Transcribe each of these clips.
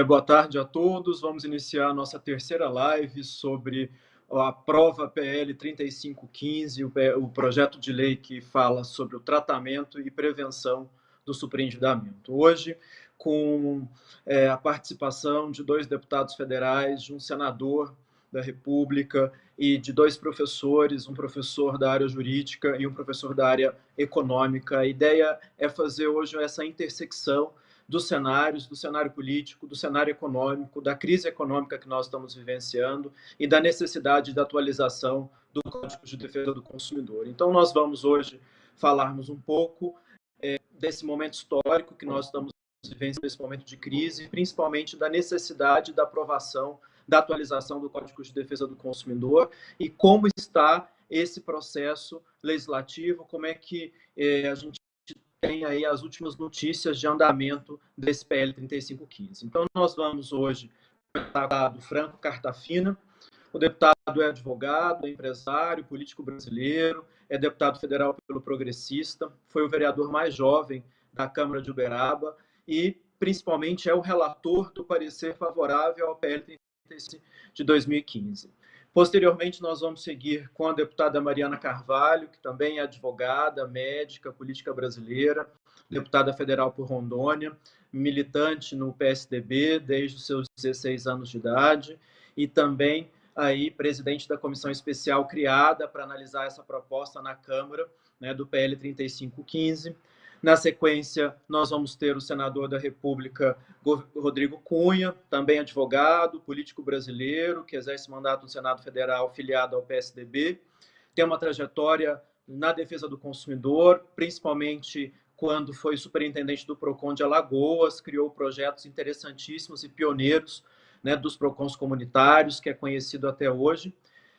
Boa tarde a todos. Vamos iniciar a nossa terceira live sobre a prova PL 3515, o projeto de lei que fala sobre o tratamento e prevenção do superendividamento. Hoje, com a participação de 2 deputados federais, de um senador da República e de 2 professores, um professor da área jurídica e um professor da área econômica. A ideia é fazer hoje essa intersecção dos cenários, do cenário político, do cenário econômico, da crise econômica que nós estamos vivenciando e da necessidade de atualização do Código de Defesa do Consumidor. Então, nós vamos hoje falarmos um pouco desse momento histórico que nós estamos vivenciando, esse momento de crise, principalmente da necessidade da aprovação, da atualização do Código de Defesa do Consumidor e como está esse processo legislativo, como é que a gente tem aí as últimas notícias de andamento desse PL 3515. Então, nós vamos hoje falar do Franco Cartafina. O deputado é advogado, é empresário, político brasileiro, é deputado federal pelo Progressista, foi o vereador mais jovem da Câmara de Uberaba e, principalmente, é o relator do parecer favorável ao PL 3515 de 2015. Posteriormente, nós vamos seguir com a deputada Mariana Carvalho, que também é advogada, médica, política brasileira, deputada federal por Rondônia, militante no PSDB desde os seus 16 anos de idade e também aí presidente da comissão especial criada para analisar essa proposta na Câmara, né, do PL 3515. Na sequência, nós vamos ter o senador da República, Rodrigo Cunha, também advogado, político brasileiro, que exerce mandato no Senado Federal, filiado ao PSDB. Tem uma trajetória na defesa do consumidor, principalmente quando foi superintendente do PROCON de Alagoas, criou projetos interessantíssimos e pioneiros, né, dos PROCONs comunitários, que é conhecido até hoje.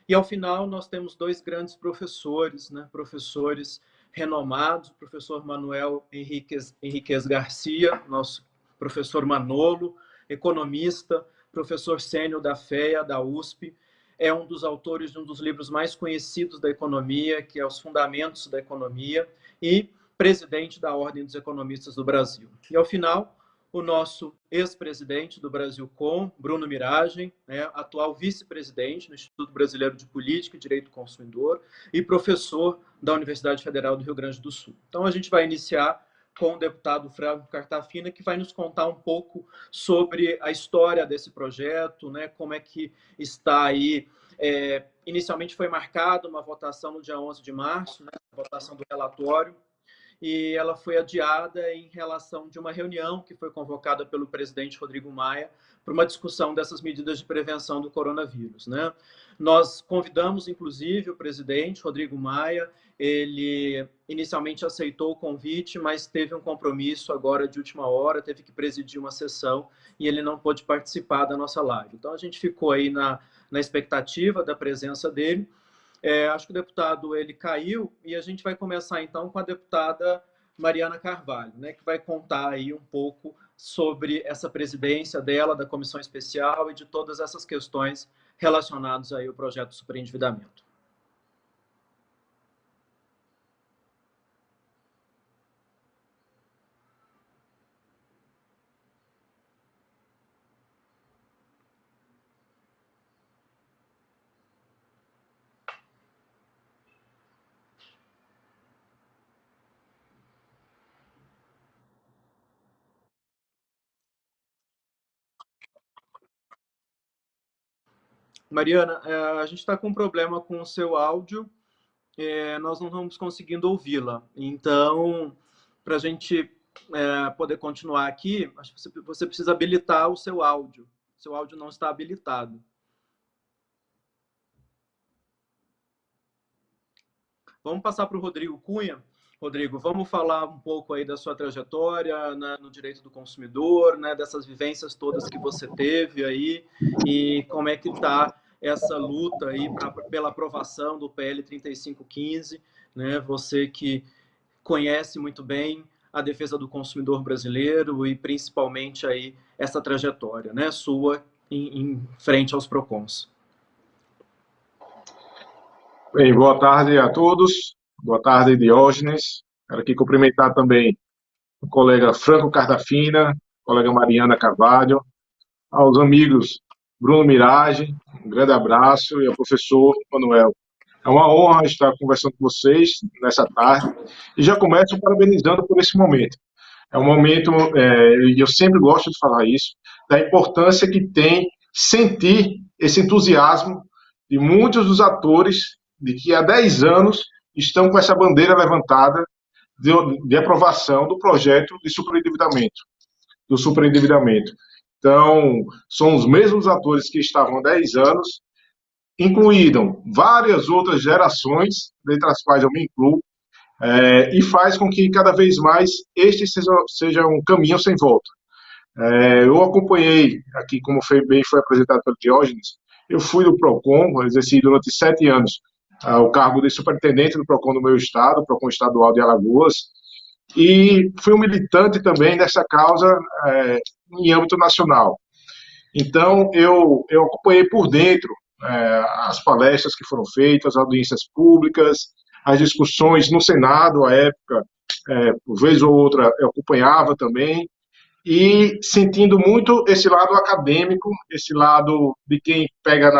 E, ao final, nós temos 2 grandes professores, né, professores renomados, o professor Manuel Henriquez Garcia, nosso professor Manolo, economista, professor sênior da FEA, da USP, é um dos autores de um dos livros mais conhecidos da economia, que é Os Fundamentos da Economia, e presidente da Ordem dos Economistas do Brasil. E, ao final, o nosso ex-presidente do Brasilcom, Bruno Miragem, né, atual vice-presidente no Instituto Brasileiro de Política e Direito do Consumidor e professor da Universidade Federal do Rio Grande do Sul. Então, a gente vai iniciar com o deputado Franco Cartafina, que vai nos contar um pouco sobre a história desse projeto, né, como é que está aí. Inicialmente foi marcada uma votação no dia 11 de março, né, a votação do relatório, e ela foi adiada em relação de uma reunião que foi convocada pelo presidente Rodrigo Maia para uma discussão dessas medidas de prevenção do coronavírus, né? Nós convidamos, inclusive, o presidente Rodrigo Maia. Ele inicialmente aceitou o convite, mas teve um compromisso agora de última hora, teve que presidir uma sessão e ele não pôde participar da nossa live. Então, a gente ficou aí na expectativa da presença dele. Acho que o deputado ele caiu e a gente vai começar então com a deputada Mariana Carvalho, né, que vai contar aí um pouco sobre essa presidência dela, da comissão especial e de todas essas questões relacionadas aí ao projeto do superendividamento. Mariana, a gente está com um problema com o seu áudio, nós não estamos conseguindo ouvi-la. Então, para a gente poder continuar aqui, acho que você precisa habilitar o seu áudio. Seu áudio não está habilitado. Vamos passar para o Rodrigo Cunha. Rodrigo, vamos falar um pouco aí da sua trajetória, né, no direito do consumidor, né, dessas vivências todas que você teve aí e como é que está essa luta aí pela aprovação do PL 3515, né, você que conhece muito bem a defesa do consumidor brasileiro e principalmente aí essa trajetória, né, sua em frente aos PROCONs. Bem, boa tarde a todos. Boa tarde, Diógenes. Quero aqui cumprimentar também o colega Franco Cartafina, a colega Mariana Carvalho, aos amigos Bruno Mirage, um grande abraço, e ao professor Manuel. É uma honra estar conversando com vocês nessa tarde e já começo parabenizando por esse momento. É um momento, e eu sempre gosto de falar isso, da importância que tem sentir esse entusiasmo de muitos dos atores de que há 10 anos estão com essa bandeira levantada de aprovação do projeto de superendividamento, do superendividamento. Então, são os mesmos atores que estavam há 10 anos, incluíram várias outras gerações, dentre as quais eu me incluo, e faz com que cada vez mais este seja um caminho sem volta. Eu acompanhei aqui, como bem foi apresentado pelo Diógenes, eu fui do PROCON, exerci durante 7 anos o cargo de superintendente do PROCON do meu estado, o PROCON estadual de Alagoas, e fui um militante também dessa causa em âmbito nacional. Então, eu acompanhei por dentro as palestras que foram feitas, as audiências públicas, as discussões no Senado, à época, por vez ou outra, eu acompanhava também, e sentindo muito esse lado acadêmico, esse lado de quem pega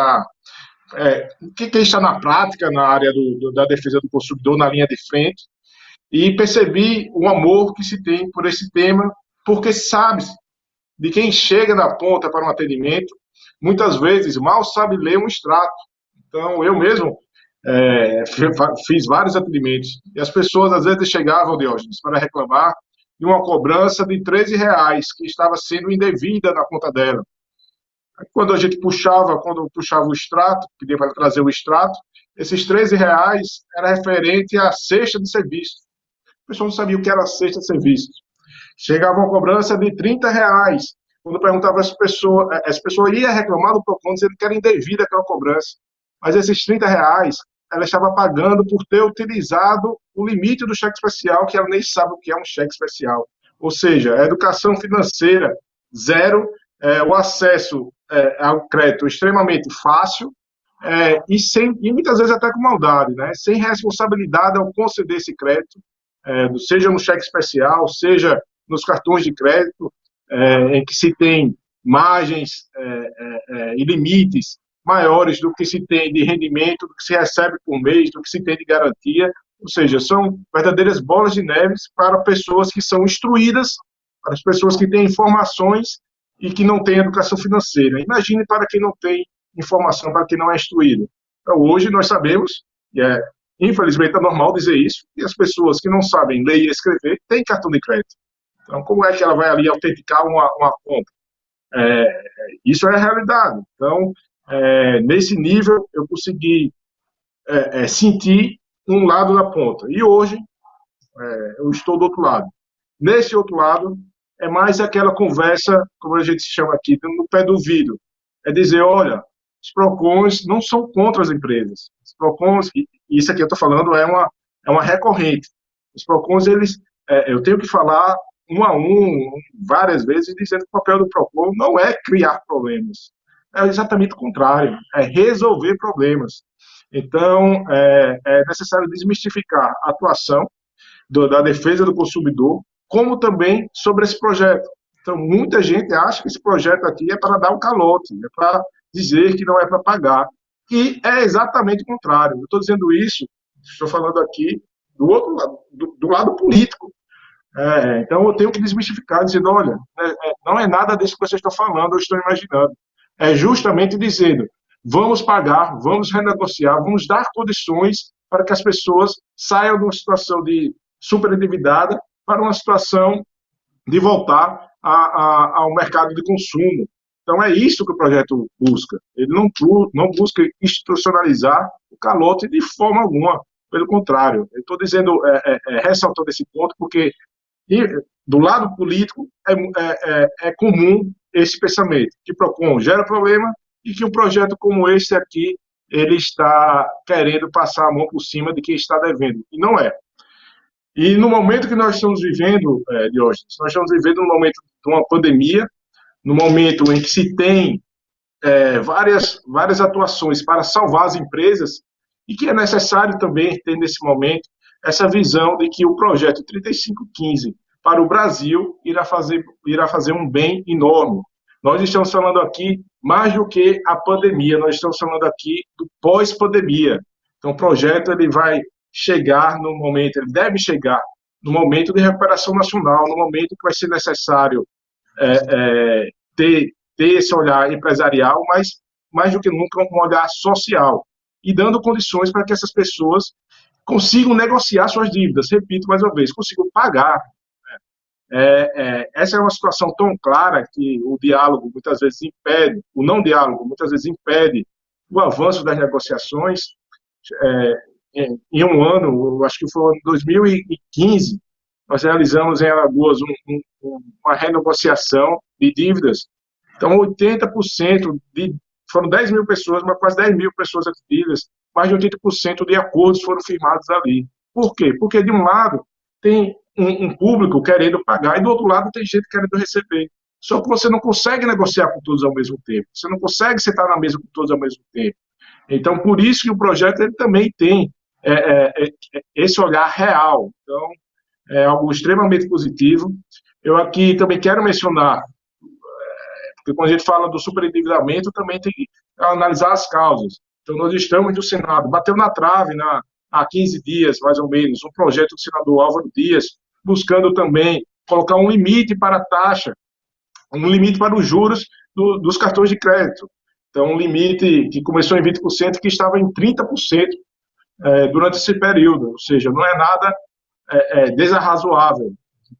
quem está na prática, na área da defesa do consumidor, na linha de frente, e percebi o amor que se tem por esse tema, porque sabe de quem chega na ponta para um atendimento, muitas vezes mal sabe ler um extrato. Então, eu mesmo fiz vários atendimentos, e as pessoas às vezes chegavam, Diógenes, para reclamar de uma cobrança de R$ 13 que estava sendo indevida na conta dela. Quando eu puxava o extrato, pedia para trazer o extrato, esses R$ 13 era referente à cesta de serviço. A pessoa não sabia o que era a cesta de serviço. Chegava uma cobrança de R$ 30. Quando perguntava essa pessoa ia reclamar do PROCON, dizendo que era indevida aquela cobrança. Mas esses R$ 30, ela estava pagando por ter utilizado o limite do cheque especial, que ela nem sabe o que é um cheque especial. Ou seja, a educação financeira, zero, o acesso ao crédito extremamente fácil, e muitas vezes até com maldade, né? Sem responsabilidade ao conceder esse crédito, seja no cheque especial, seja nos cartões de crédito, em que se tem margens e limites maiores do que se tem de rendimento, do que se recebe por mês, do que se tem de garantia. Ou seja, são verdadeiras bolas de neve para pessoas que são instruídas, para as pessoas que têm informações e que não têm educação financeira. Imagine para quem não tem informação, para quem não é instruído. Então, hoje nós sabemos, infelizmente é normal dizer isso, que as pessoas que não sabem ler e escrever têm cartão de crédito. Então, como é que ela vai ali autenticar uma conta? Isso é a realidade. Então, nesse nível, eu consegui sentir um lado da ponta. E hoje, eu estou do outro lado. Nesse outro lado, é mais aquela conversa, como a gente chama aqui, no pé do ouvido. É dizer, olha, os PROCONs não são contra as empresas. Os PROCONs, e isso aqui eu estou falando é uma recorrente. Os PROCONs, eu tenho que falar um a um, várias vezes, dizendo que o papel do PROCON não é criar problemas. É exatamente o contrário, é resolver problemas. Então, é necessário desmistificar a atuação da defesa do consumidor, como também sobre esse projeto. Então, muita gente acha que esse projeto aqui é para dar um calote, é para dizer que não é para pagar. E é exatamente o contrário. Eu estou dizendo isso, estou falando aqui do outro lado, do lado político. Então, eu tenho que desmistificar, dizendo, olha, não é nada disso que vocês estão falando, eu estou imaginando. É justamente dizendo, vamos pagar, vamos renegociar, vamos dar condições para que as pessoas saiam de uma situação de superendividada para uma situação de voltar ao mercado de consumo. Então, é isso que o projeto busca. Ele não busca institucionalizar o calote de forma alguma. Pelo contrário, eu estou dizendo, ressaltando esse ponto, porque do lado político é comum esse pensamento, que PROCON gera problema e que um projeto como esse aqui, ele está querendo passar a mão por cima de quem está devendo. E não é. E no momento que nós estamos vivendo, Diógenes, nós estamos vivendo um momento de uma pandemia, no momento em que se tem várias atuações para salvar as empresas, e que é necessário também ter nesse momento essa visão de que o projeto 3515 para o Brasil irá fazer um bem enorme. Nós estamos falando aqui mais do que a pandemia, nós estamos falando aqui do pós-pandemia. Então, o projeto ele vai chegar no momento, ele deve chegar no momento de recuperação nacional, no momento que vai ser necessário ter esse olhar empresarial, mas mais do que nunca um olhar social e dando condições para que essas pessoas consigam negociar suas dívidas, repito mais uma vez, consigam pagar. Essa é uma situação tão clara que o diálogo muitas vezes impede, o não diálogo muitas vezes impede o avanço das negociações. Em um ano, acho que foi em 2015, nós realizamos em Alagoas uma renegociação de dívidas. Então, 80% foram 10 mil pessoas, mas quase 10 mil pessoas atendidas, mais de 80% de acordos foram firmados ali. Por quê? Porque, de um lado, tem um público querendo pagar e, do outro lado, tem gente querendo receber. Só que você não consegue negociar com todos ao mesmo tempo. Você não consegue sentar na mesa com todos ao mesmo tempo. Então, por isso que o projeto ele também tem esse olhar real. Então, é algo extremamente positivo. Eu aqui também quero mencionar, porque quando a gente fala do superendividamento, também tem que analisar as causas. Então, nós estamos no Senado, bateu na trave há 15 dias, mais ou menos, um projeto do senador Álvaro Dias, buscando também colocar um limite para a taxa, um limite para os juros dos cartões de crédito. Então, um limite que começou em 20%, que estava em 30% durante esse período, ou seja, não é nada desarrazoável,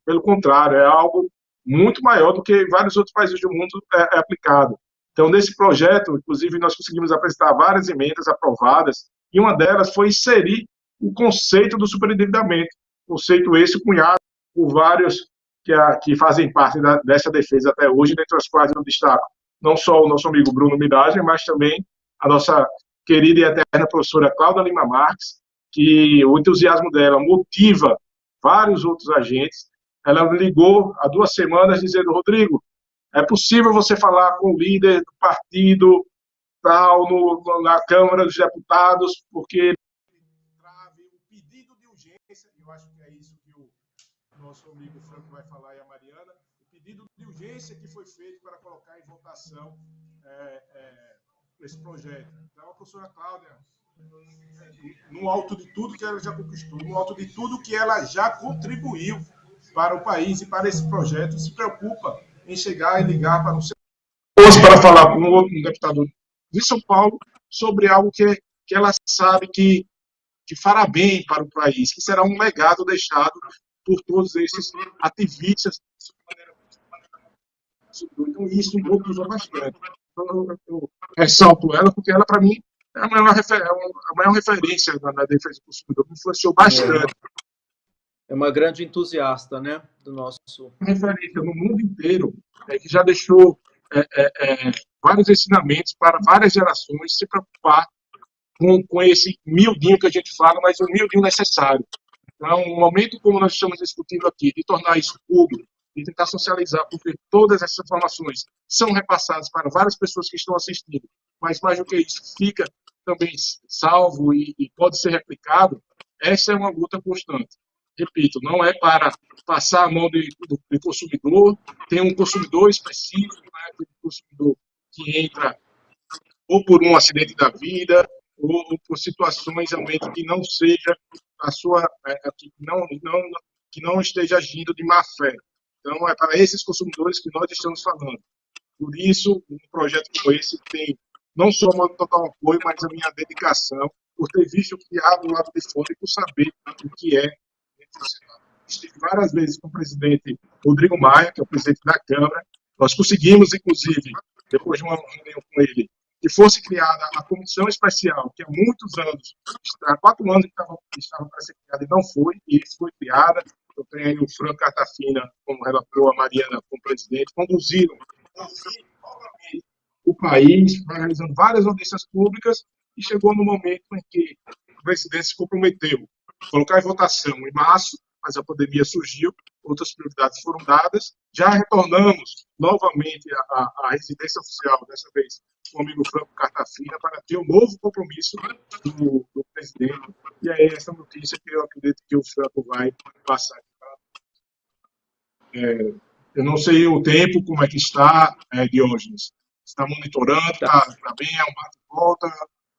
pelo contrário, é algo muito maior do que vários outros países do mundo é aplicado. Então, nesse projeto, inclusive, nós conseguimos apresentar várias emendas aprovadas, e uma delas foi inserir o conceito do superendividamento, conceito esse cunhado por vários que fazem parte dessa defesa até hoje, dentre as quais eu destaco não só o nosso amigo Bruno Miragem, mas também a nossa querida e eterna professora Cláudia Lima Marques, que o entusiasmo dela motiva vários outros agentes. Ela me ligou há 2 semanas dizendo: Rodrigo, é possível você falar com o líder do partido tal na Câmara dos Deputados, porque ele trave o pedido de urgência, eu acho que é isso que o nosso amigo Franco vai falar e a Mariana, o pedido de urgência que foi feito para colocar em votação esse projeto. Então, a professora Cláudia, no alto de tudo que ela já conquistou, no alto de tudo que ela já contribuiu para o país e para esse projeto, se preocupa em chegar e ligar para um para falar com um deputado de São Paulo sobre algo que ela sabe que fará bem para o país, que será um legado deixado por todos esses ativistas. Então, isso motiva bastante. Então, eu ressalto ela, porque ela, para mim, é a maior referência na defesa do consumidor, me influenciou bastante. É uma grande entusiasta, né, do nosso... Referência no mundo inteiro, que já deixou vários ensinamentos para várias gerações se preocupar com esse miudinho que a gente fala, mas um miudinho necessário. Então, um momento como nós estamos discutindo aqui, de tornar isso público, de tentar socializar, porque todas essas informações são repassadas para várias pessoas que estão assistindo, mas mais do que isso, fica também salvo e pode ser replicado, essa é uma luta constante. Repito, não é para passar a mão do consumidor, tem um consumidor específico, né, aquele consumidor que entra ou por um acidente da vida, ou por situações realmente que não seja a sua, que não esteja agindo de má fé. Então, é para esses consumidores que nós estamos falando. Por isso, um projeto como esse tem não só o meu total apoio, mas a minha dedicação, por ter visto o que há do lado de fora e por saber o que é. Estive várias vezes com o presidente Rodrigo Maia, que é o presidente da Câmara. Nós conseguimos, inclusive, depois de uma reunião com ele, que fosse criada a comissão especial, que há muitos anos, há 4 anos que estava para ser criada e não foi, e foi criada. Eu tenho aí o Franco Cartafina como relator, a Mariana como presidente, conduziram o país, realizando várias audiências públicas, e chegou no momento em que o presidente se comprometeu a colocar em votação em março, mas a pandemia surgiu, outras prioridades foram dadas, já retornamos novamente à residência oficial, dessa vez com o amigo Franco Cartafina, para ter um novo compromisso do presidente, e é essa notícia que eu acredito que o Franco vai passar aqui para Eu não sei o tempo, como é que está, Diógenes. Está monitorando, Tá. está bem, é um bate-volta,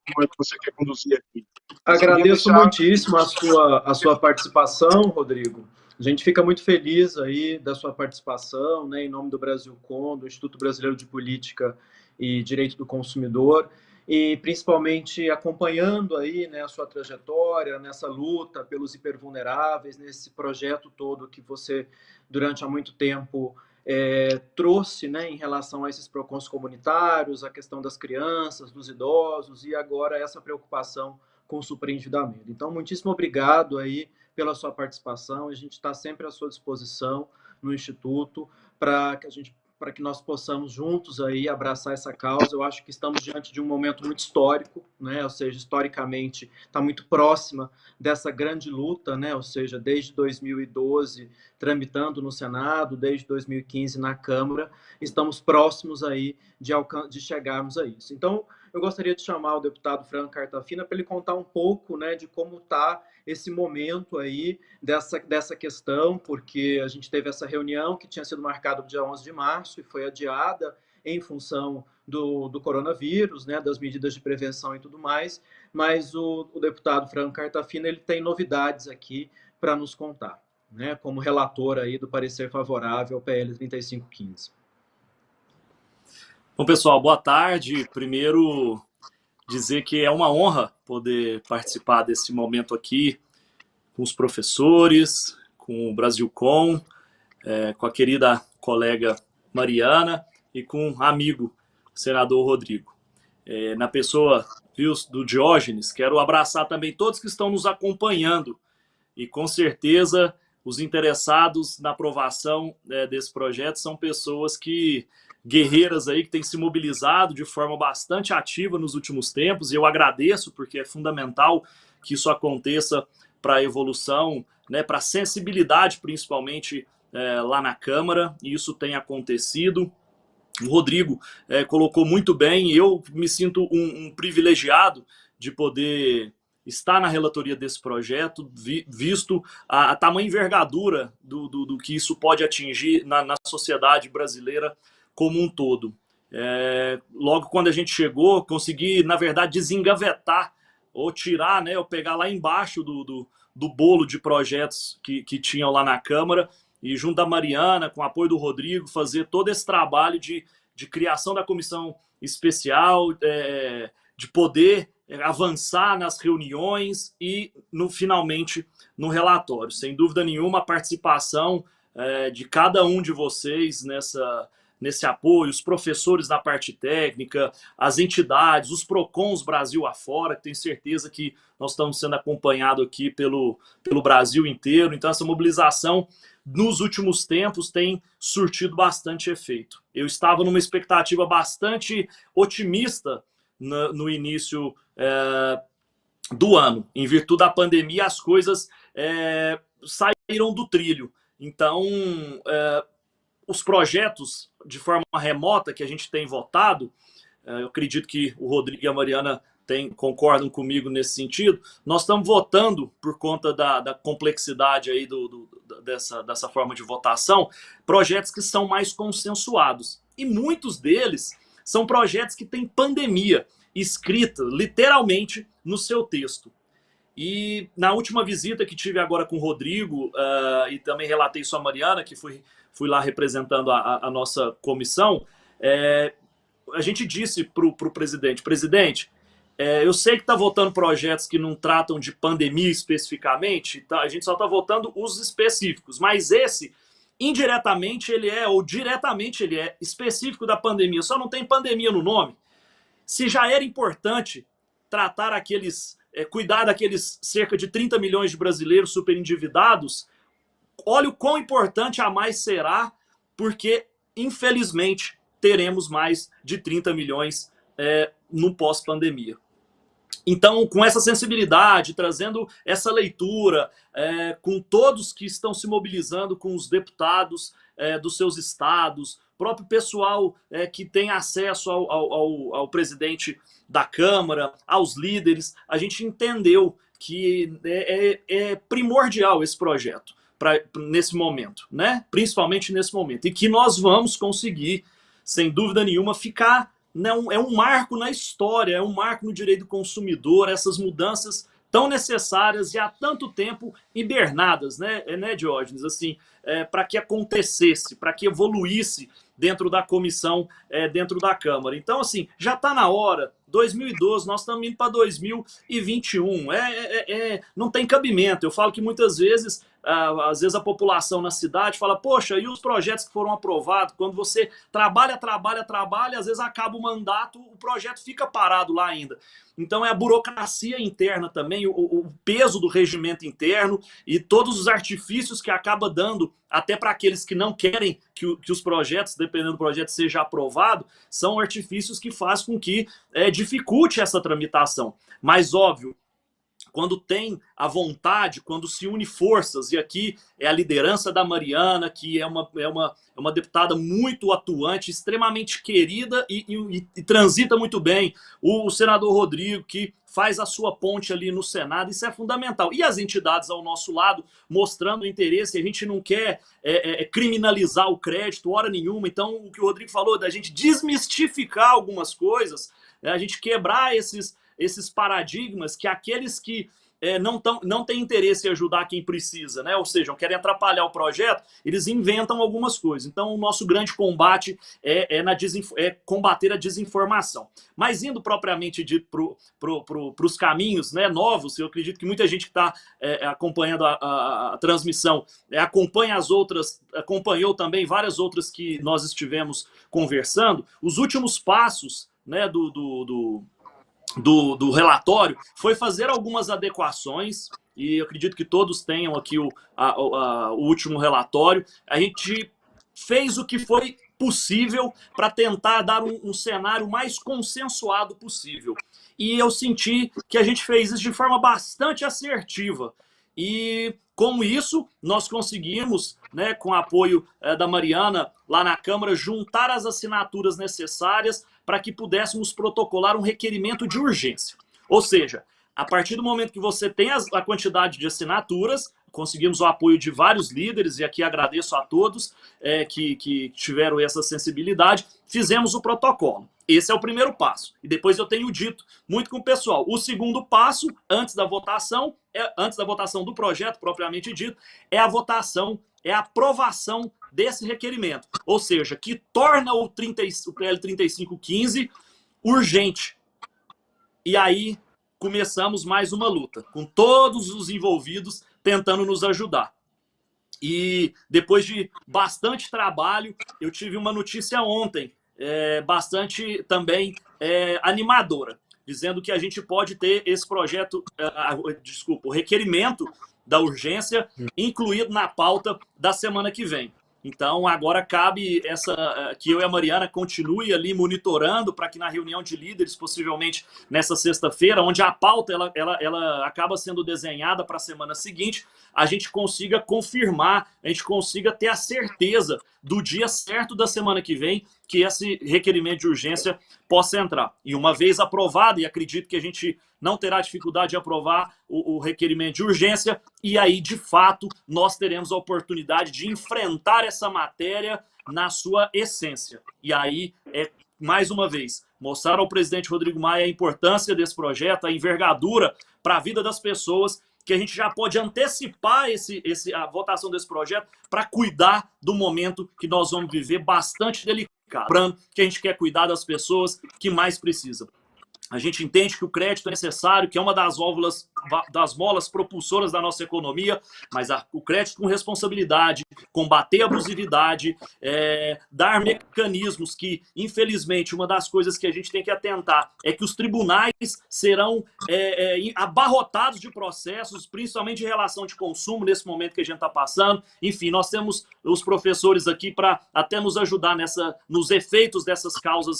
como é que você quer conduzir aqui? Seria Agradeço deixar... muitíssimo a sua participação, Rodrigo. A gente fica muito feliz aí da sua participação, né, em nome do Brasilcom, do Instituto Brasileiro de Política e Direito do Consumidor, e principalmente acompanhando aí, né, a sua trajetória nessa luta pelos hipervulneráveis, nesse projeto todo que você, durante há muito tempo, trouxe, né, em relação a esses PROCONs comunitários, a questão das crianças, dos idosos, e agora essa preocupação com o superendividamento. Então, muitíssimo obrigado aí pela sua participação. A gente está sempre à sua disposição no Instituto para que nós possamos juntos aí abraçar essa causa. Eu acho que estamos diante de um momento muito histórico, né? Ou seja, historicamente está muito próxima dessa grande luta, né? Ou seja, desde 2012 tramitando no Senado, desde 2015 na Câmara, estamos próximos aí de chegarmos a isso. Então, eu gostaria de chamar o deputado Franco Cartafina para ele contar um pouco, né, de como está esse momento aí dessa questão, porque a gente teve essa reunião que tinha sido marcada dia 11 de março e foi adiada em função do coronavírus, né, das medidas de prevenção e tudo mais, mas o deputado Franco Cartafina ele tem novidades aqui para nos contar, né, como relator aí do parecer favorável ao PL 3515. Bom, pessoal, boa tarde. Primeiro, dizer que é uma honra poder participar desse momento aqui com os professores, com o Brasilcom, com a querida colega Mariana e com o amigo senador Rodrigo. Na pessoa do Diógenes, quero abraçar também todos que estão nos acompanhando e, com certeza, os interessados na aprovação desse projeto são pessoas guerreiras aí que têm se mobilizado de forma bastante ativa nos últimos tempos, e eu agradeço porque é fundamental que isso aconteça para a evolução, né, para a sensibilidade principalmente lá na Câmara, e isso tem acontecido. O Rodrigo colocou muito bem, eu me sinto um privilegiado de poder estar na relatoria desse projeto, visto a tamanha envergadura do que isso pode atingir na sociedade brasileira como um todo. Logo quando a gente chegou, consegui, na verdade, desengavetar ou tirar, né, ou pegar lá embaixo do bolo de projetos que tinham lá na Câmara e, junto da Mariana, com o apoio do Rodrigo, fazer todo esse trabalho de criação da comissão especial, de poder avançar nas reuniões e, finalmente, no relatório. Sem dúvida nenhuma, a participação de cada um de vocês nesse apoio, os professores na parte técnica, as entidades, os PROCONs Brasil afora, que tenho certeza que nós estamos sendo acompanhados aqui pelo Brasil inteiro. Então, essa mobilização, nos últimos tempos, tem surtido bastante efeito. Eu estava numa expectativa bastante otimista no início do ano. Em virtude da pandemia, as coisas saíram do trilho. Então, os projetos de forma remota que a gente tem votado, eu acredito que o Rodrigo e a Mariana concordam comigo nesse sentido, nós estamos votando, por conta da complexidade aí dessa forma de votação, projetos que são mais consensuados. E muitos deles são projetos que têm pandemia escrita literalmente no seu texto. E na última visita que tive agora com o Rodrigo, e também relatei isso a Mariana, que fui lá representando a nossa comissão, a gente disse para o presidente, eu sei que está votando projetos que não tratam de pandemia especificamente, tá? A gente só está votando os específicos, mas esse, indiretamente ele ou diretamente ele é específico da pandemia, só não tem pandemia no nome. Se já era importante tratar cuidar daqueles cerca de 30 milhões de brasileiros superendividados, olha o quão importante a mais será, porque, infelizmente, teremos mais de 30 milhões no pós-pandemia. Então, com essa sensibilidade, trazendo essa leitura, com todos que estão se mobilizando, com os deputados dos seus estados, próprio pessoal que tem acesso ao presidente da Câmara, aos líderes, a gente entendeu que é primordial esse projeto. nesse momento, né? Principalmente nesse momento. E que nós vamos conseguir, sem dúvida nenhuma, ficar... Né, é um marco na história, é um marco no direito do consumidor, essas mudanças tão necessárias e há tanto tempo hibernadas, né, Diógenes, assim, para que acontecesse, para que evoluísse dentro da comissão, dentro da Câmara. Então, assim, já está na hora. 2012, nós estamos indo para 2021. Não tem cabimento. Eu falo que muitas vezes, às vezes a população na cidade fala, poxa, e os projetos que foram aprovados? Quando você trabalha, às vezes acaba o mandato, o projeto fica parado lá ainda. Então é a burocracia interna também, o peso do regimento interno e todos os artifícios que acaba dando até para aqueles que não querem que os projetos, dependendo do projeto, seja aprovado, são artifícios que fazem com que dificulte essa tramitação. Mas, óbvio, quando tem a vontade, quando se une forças, e aqui é a liderança da Mariana, que é uma deputada muito atuante, extremamente querida e transita muito bem, o senador Rodrigo, que faz a sua ponte ali no Senado, isso é fundamental. E as entidades ao nosso lado, mostrando interesse, a gente não quer criminalizar o crédito, hora nenhuma, então o que o Rodrigo falou, da gente desmistificar algumas coisas, a gente quebrar esses paradigmas que aqueles que não têm interesse em ajudar quem precisa, né? Ou seja, querem atrapalhar o projeto, eles inventam algumas coisas. Então, o nosso grande combate é combater a desinformação. Mas indo propriamente dito para os caminhos, né, novos, eu acredito que muita gente que está acompanhando a transmissão acompanha as outras, acompanhou também várias outras que nós estivemos conversando. Os últimos passos, né, do relatório foi fazer algumas adequações, e eu acredito que todos tenham aqui o último relatório. A gente fez o que foi possível para tentar dar um cenário mais consensuado possível. E eu senti que a gente fez isso de forma bastante assertiva. E com isso, nós conseguimos, né, com o apoio da Mariana lá na Câmara, juntar as assinaturas necessárias para que pudéssemos protocolar um requerimento de urgência. Ou seja, a partir do momento que você tem a quantidade de assinaturas, conseguimos o apoio de vários líderes, e aqui agradeço a todos que tiveram essa sensibilidade, fizemos o protocolo. Esse é o primeiro passo. E depois eu tenho dito muito com o pessoal. O segundo passo, antes da votação do projeto propriamente dito, é a aprovação desse requerimento. Ou seja, que torna o PL 3515 urgente. E aí começamos mais uma luta, com todos os envolvidos tentando nos ajudar. E depois de bastante trabalho, eu tive uma notícia ontem, bastante também animadora, dizendo que a gente pode ter esse projeto, o requerimento da urgência incluído na pauta da semana que vem. Então, agora cabe que eu e a Mariana continue ali monitorando para que na reunião de líderes, possivelmente nessa sexta-feira, onde a pauta ela acaba sendo desenhada para a semana seguinte, a gente consiga confirmar, a gente consiga ter a certeza do dia certo da semana que vem que esse requerimento de urgência possa entrar. E uma vez aprovado, e acredito que a gente não terá dificuldade de aprovar o requerimento de urgência, e aí, de fato, nós teremos a oportunidade de enfrentar essa matéria na sua essência. E aí, mais uma vez, mostrar ao presidente Rodrigo Maia a importância desse projeto, a envergadura para a vida das pessoas, que a gente já pode antecipar a votação desse projeto para cuidar do momento que nós vamos viver bastante delicado. Lembrando que a gente quer cuidar das pessoas que mais precisam. A gente entende que o crédito é necessário, que é uma das molas propulsoras da nossa economia, mas o crédito com responsabilidade, combater a abusividade, dar mecanismos que, infelizmente, uma das coisas que a gente tem que atentar é que os tribunais serão abarrotados de processos, principalmente em relação de consumo, nesse momento que a gente está passando. Enfim, nós temos os professores aqui para até nos ajudar nos efeitos dessas causas,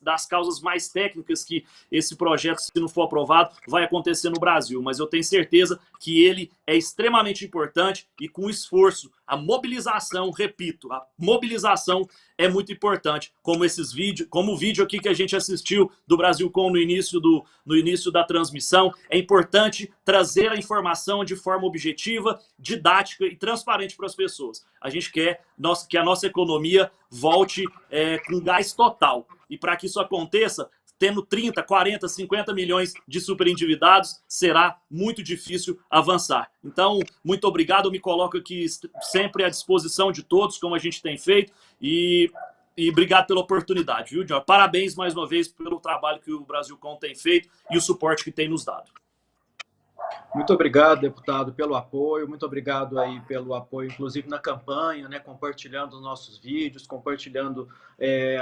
das causas mais técnicas que esse projeto, se não for aprovado, vai acontecer no Brasil. Brasil, mas eu tenho certeza que ele é extremamente importante e com esforço, a mobilização, repito, a mobilização é muito importante, como esses vídeos, como o vídeo aqui que a gente assistiu do Brasilcom no início da transmissão. É importante trazer a informação de forma objetiva, didática e transparente para as pessoas. A gente quer que a nossa economia volte com gás total. E para que isso aconteça, tendo 30, 40, 50 milhões de superendividados, será muito difícil avançar. Então, muito obrigado, eu me coloco aqui sempre à disposição de todos, como a gente tem feito, e obrigado pela oportunidade, viu, John? Parabéns mais uma vez pelo trabalho que o Brasilcom tem feito e o suporte que tem nos dado. Muito obrigado, deputado, pelo apoio. Muito obrigado aí pelo apoio, inclusive na campanha, né, compartilhando os nossos vídeos, compartilhando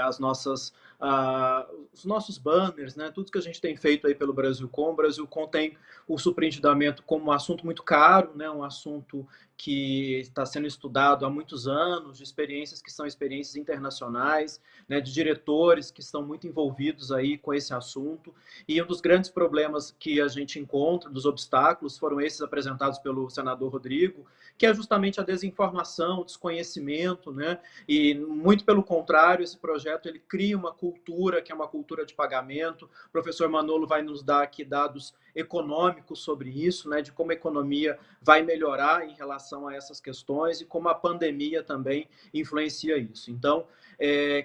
os nossos banners, né, tudo que a gente tem feito aí pelo Brasilcom. O Brasilcom tem o superendividamento como um assunto muito caro, né, um assunto que está sendo estudado há muitos anos, de experiências que são experiências internacionais, né, de diretores que estão muito envolvidos aí com esse assunto. E um dos grandes problemas que a gente encontra, dos obstáculos, foram esses apresentados pelo senador Rodrigo, que é justamente a desinformação, o desconhecimento, né? E muito pelo contrário, esse projeto ele cria uma cultura que é uma cultura de pagamento. O professor Manolo vai nos dar aqui dados econômicos sobre isso, né? De como a economia vai melhorar em relação a essas questões e como a pandemia também influencia isso. Então,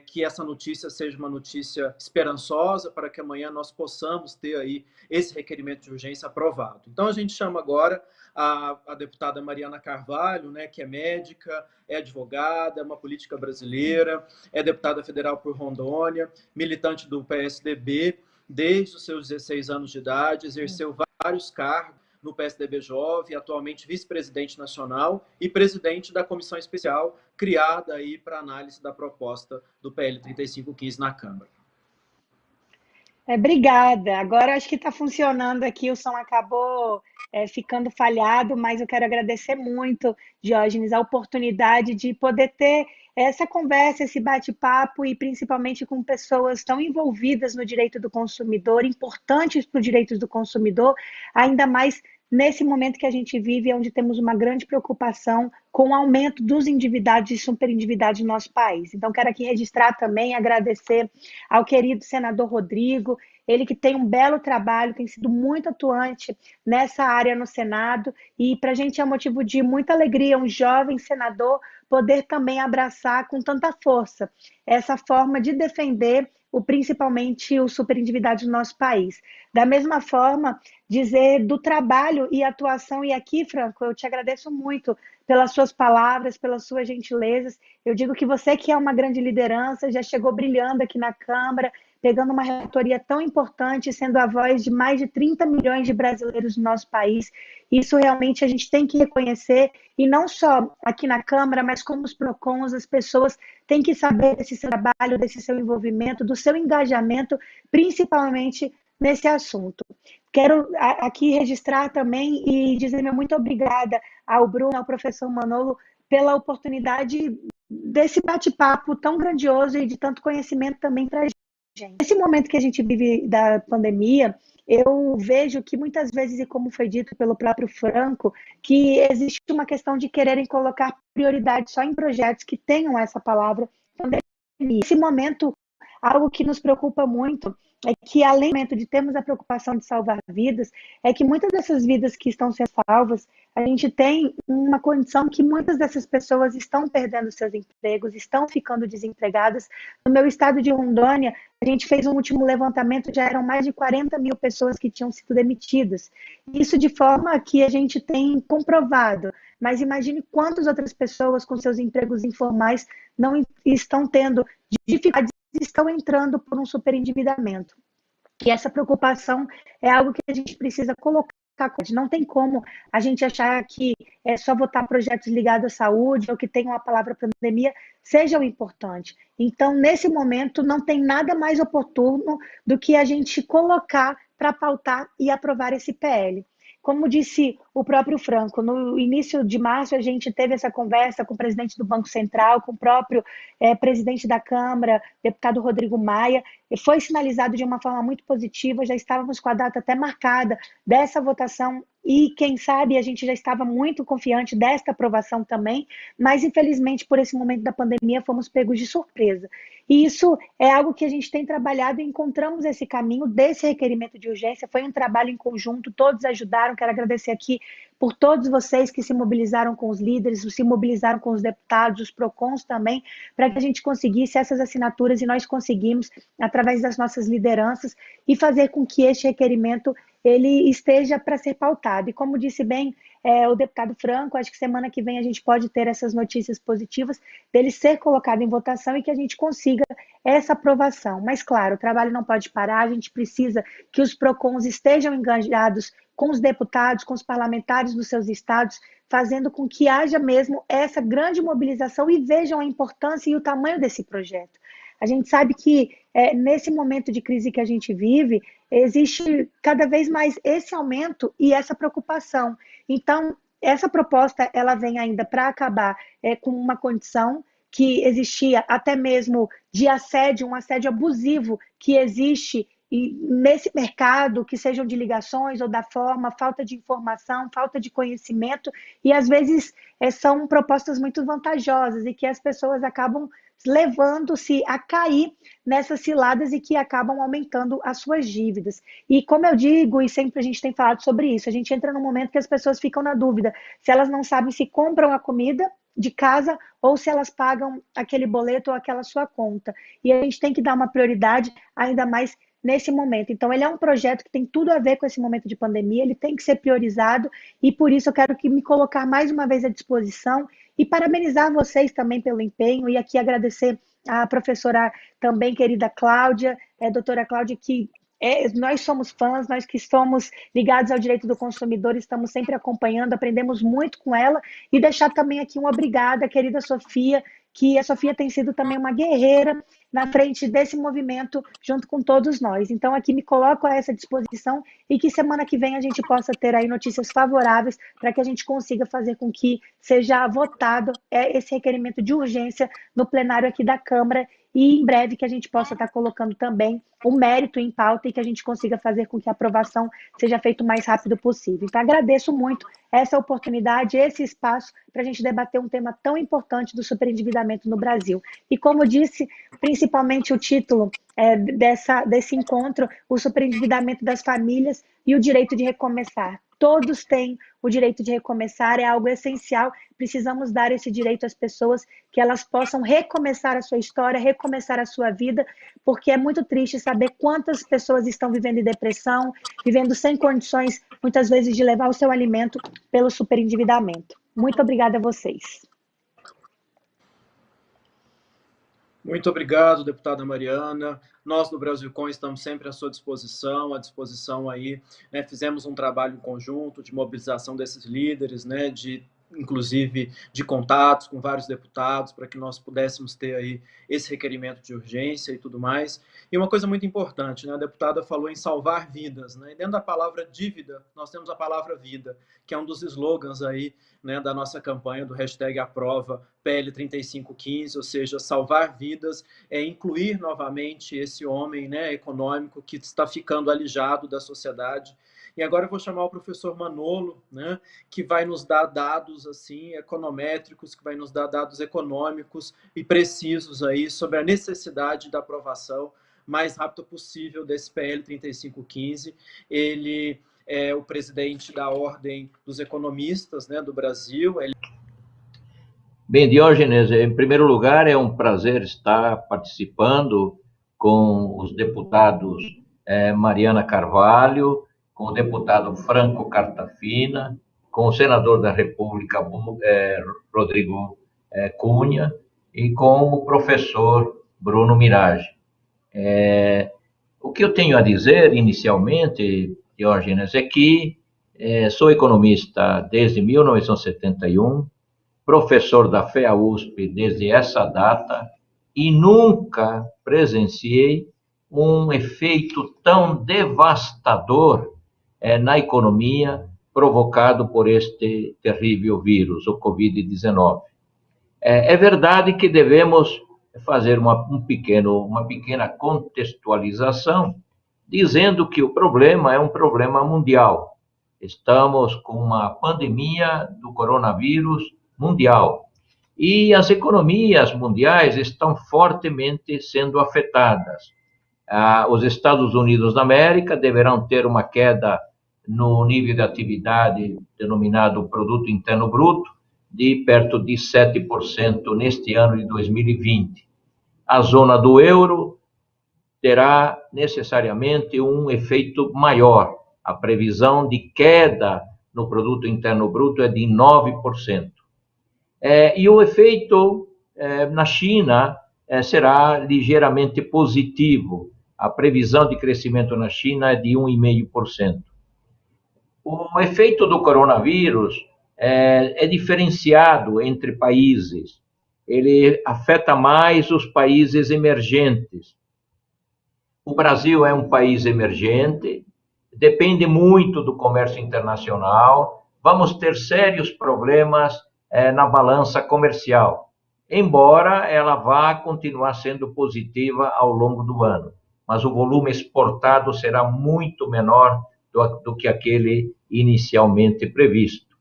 que essa notícia seja uma notícia esperançosa para que amanhã nós possamos ter aí esse requerimento de urgência aprovado. Então, a gente chama agora a deputada Mariana Carvalho, né, que é médica, é advogada, é uma política brasileira, é deputada federal por Rondônia, militante do PSDB desde os seus 16 anos de idade, exerceu vários cargos no PSDB Jovem, atualmente vice-presidente nacional e presidente da comissão especial criada aí para análise da proposta do PL 3515 na Câmara. Obrigada. Agora acho que está funcionando aqui, o som acabou ficando falhado, mas eu quero agradecer muito, Diógenes, a oportunidade de poder ter essa conversa, esse bate-papo e principalmente com pessoas tão envolvidas no direito do consumidor, importantes para os direitos do consumidor, ainda mais nesse momento que a gente vive, onde temos uma grande preocupação com o aumento dos endividados e superendividados no nosso país. Então, quero aqui registrar também, agradecer ao querido senador Rodrigo, ele que tem um belo trabalho, tem sido muito atuante nessa área no Senado, e para a gente é um motivo de muita alegria, um jovem senador poder também abraçar com tanta força essa forma de defender principalmente o superendividado do nosso país. Da mesma forma, dizer do trabalho e atuação, e aqui, Franco, eu te agradeço muito pelas suas palavras, pelas suas gentilezas. Eu digo que você que é uma grande liderança, já chegou brilhando aqui na Câmara, pegando uma relatoria tão importante, sendo a voz de mais de 30 milhões de brasileiros no nosso país. Isso realmente a gente tem que reconhecer, e não só aqui na Câmara, mas como os PROCONs, as pessoas têm que saber desse seu trabalho, desse seu envolvimento, do seu engajamento, principalmente nesse assunto. Quero aqui registrar também e dizer meu muito obrigada ao Bruno, ao professor Manolo, pela oportunidade desse bate-papo tão grandioso e de tanto conhecimento também para a gente. Nesse momento que a gente vive da pandemia, eu vejo que muitas vezes, e como foi dito pelo próprio Franco, que existe uma questão de quererem colocar prioridade só em projetos que tenham essa palavra pandemia. Nesse momento, algo que nos preocupa muito é que, além de termos a preocupação de salvar vidas, é que muitas dessas vidas que estão sendo salvas, a gente tem uma condição que muitas dessas pessoas estão perdendo seus empregos, estão ficando desempregadas. No meu estado de Rondônia, a gente fez um último levantamento, já eram mais de 40 mil pessoas que tinham sido demitidas. Isso de forma que a gente tem comprovado. Mas imagine quantas outras pessoas com seus empregos informais não estão tendo dificuldades, estão entrando por um superendividamento. E essa preocupação é algo que a gente precisa colocar. Não tem como a gente achar que é só votar projetos ligados à saúde ou que tenham a palavra pandemia sejam importantes. Então, nesse momento, não tem nada mais oportuno do que a gente colocar para pautar e aprovar esse PL. como disse o próprio Franco, no início de março a gente teve essa conversa com o presidente do Banco Central, com o próprio presidente da Câmara, deputado Rodrigo Maia, e foi sinalizado de uma forma muito positiva, já estávamos com a data até marcada dessa votação e, quem sabe, a gente já estava muito confiante desta aprovação também, mas, infelizmente, por esse momento da pandemia, fomos pegos de surpresa. E isso é algo que a gente tem trabalhado e encontramos esse caminho desse requerimento de urgência. Foi um trabalho em conjunto, todos ajudaram. Quero agradecer aqui por todos vocês que se mobilizaram com os líderes, se mobilizaram com os deputados, os PROCONs também, para que a gente conseguisse essas assinaturas e nós conseguimos, através das nossas lideranças, e fazer com que este requerimento ele esteja para ser pautado. E como disse bem o deputado Franco, acho que semana que vem a gente pode ter essas notícias positivas dele ser colocado em votação e que a gente consiga essa aprovação. Mas, claro, o trabalho não pode parar, a gente precisa que os PROCONs estejam engajados com os deputados, com os parlamentares dos seus estados, fazendo com que haja mesmo essa grande mobilização e vejam a importância e o tamanho desse projeto. A gente sabe que nesse momento de crise que a gente vive, existe cada vez mais esse aumento e essa preocupação. Então, essa proposta ela vem ainda para acabar com uma condição que existia até mesmo de assédio, um assédio abusivo que existe nesse mercado, que sejam de ligações ou da forma, falta de informação, falta de conhecimento, e às vezes são propostas muito vantajosas e que as pessoas acabam levando-se a cair nessas ciladas e que acabam aumentando as suas dívidas. E como eu digo, e sempre a gente tem falado sobre isso, a gente entra num momento que as pessoas ficam na dúvida se elas não sabem se compram a comida de casa ou se elas pagam aquele boleto ou aquela sua conta. E a gente tem que dar uma prioridade ainda mais nesse momento. Então, ele é um projeto que tem tudo a ver com esse momento de pandemia, ele tem que ser priorizado e por isso eu quero me colocar mais uma vez à disposição e parabenizar vocês também pelo empenho e aqui agradecer a professora também querida Cláudia, doutora Cláudia, que nós somos fãs, nós que somos ligados ao direito do consumidor, estamos sempre acompanhando, aprendemos muito com ela e deixar também aqui uma obrigada, querida Sofia, que a Sofia tem sido também uma guerreira na frente desse movimento junto com todos nós. Então, aqui me coloco a essa disposição e que semana que vem a gente possa ter aí notícias favoráveis para que a gente consiga fazer com que seja votado esse requerimento de urgência no plenário aqui da Câmara e em breve que a gente possa estar colocando também o mérito em pauta e que a gente consiga fazer com que a aprovação seja feita o mais rápido possível. Então, agradeço muito essa oportunidade, esse espaço para a gente debater um tema tão importante do superendividamento no Brasil. E como disse, principalmente o título desse encontro, o superendividamento das famílias e o direito de recomeçar. Todos têm o direito de recomeçar, é algo essencial, precisamos dar esse direito às pessoas, que elas possam recomeçar a sua história, recomeçar a sua vida, porque é muito triste saber quantas pessoas estão vivendo em depressão, vivendo sem condições, muitas vezes, de levar o seu alimento pelo superendividamento. Muito obrigada a vocês. Muito obrigado, deputada Mariana. Nós, no Brasilcom, estamos sempre à sua disposição, aí, né, fizemos um trabalho em conjunto de mobilização desses líderes, né, inclusive de contatos com vários deputados, para que nós pudéssemos ter aí esse requerimento de urgência e tudo mais. E uma coisa muito importante, né, a deputada falou em salvar vidas, né, e dentro da palavra dívida, nós temos a palavra vida, que é um dos slogans aí, né, da nossa campanha do hashtag Aprova PL 3515, ou seja, salvar vidas é incluir novamente esse homem, né, econômico que está ficando alijado da sociedade. E agora eu vou chamar o professor Manolo, né, que vai nos dar dados assim econométricos, que vai nos dar dados econômicos e precisos aí sobre a necessidade da aprovação mais rápida possível desse PL 3515. Ele é o presidente da Ordem dos Economistas, né, do Brasil. Bem, Diógenes, em primeiro lugar, é um prazer estar participando com os deputados Mariana Carvalho, com o deputado Franco Cartafina, com o senador da República, Rodrigo Cunha, e com o professor Bruno Mirage. O que eu tenho a dizer, inicialmente, Diógenes, é que sou economista desde 1971, professor da FEA-USP desde essa data, e nunca presenciei um efeito tão devastador na economia provocado por este terrível vírus, o Covid-19. É verdade que devemos fazer uma pequena contextualização, dizendo que o problema é um problema mundial. Estamos com uma pandemia do coronavírus mundial e as economias mundiais estão fortemente sendo afetadas. Os Estados Unidos da América deverão ter uma queda no nível de atividade denominado Produto Interno Bruto de perto de 7% neste ano de 2020. A zona do euro terá necessariamente um efeito maior. A previsão de queda no Produto Interno Bruto é de 9%. E o efeito na China será ligeiramente positivo. A previsão de crescimento na China é de 1,5%. O efeito do coronavírus é diferenciado entre países. Ele afeta mais os países emergentes. O Brasil é um país emergente, depende muito do comércio internacional, vamos ter sérios problemas na balança comercial, embora ela vá continuar sendo positiva ao longo do ano, mas o volume exportado será muito menor do que aquele inicialmente previsto.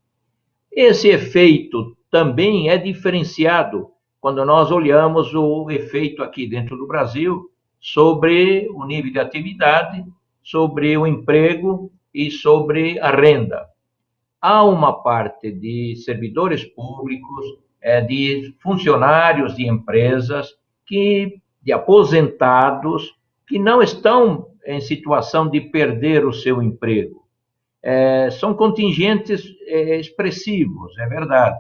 Esse efeito também é diferenciado quando nós olhamos o efeito aqui dentro do Brasil sobre o nível de atividade, sobre o emprego e sobre a renda. Há uma parte de servidores públicos, de funcionários de empresas, de aposentados, que não estão em situação de perder o seu emprego. São contingentes expressivos, é verdade.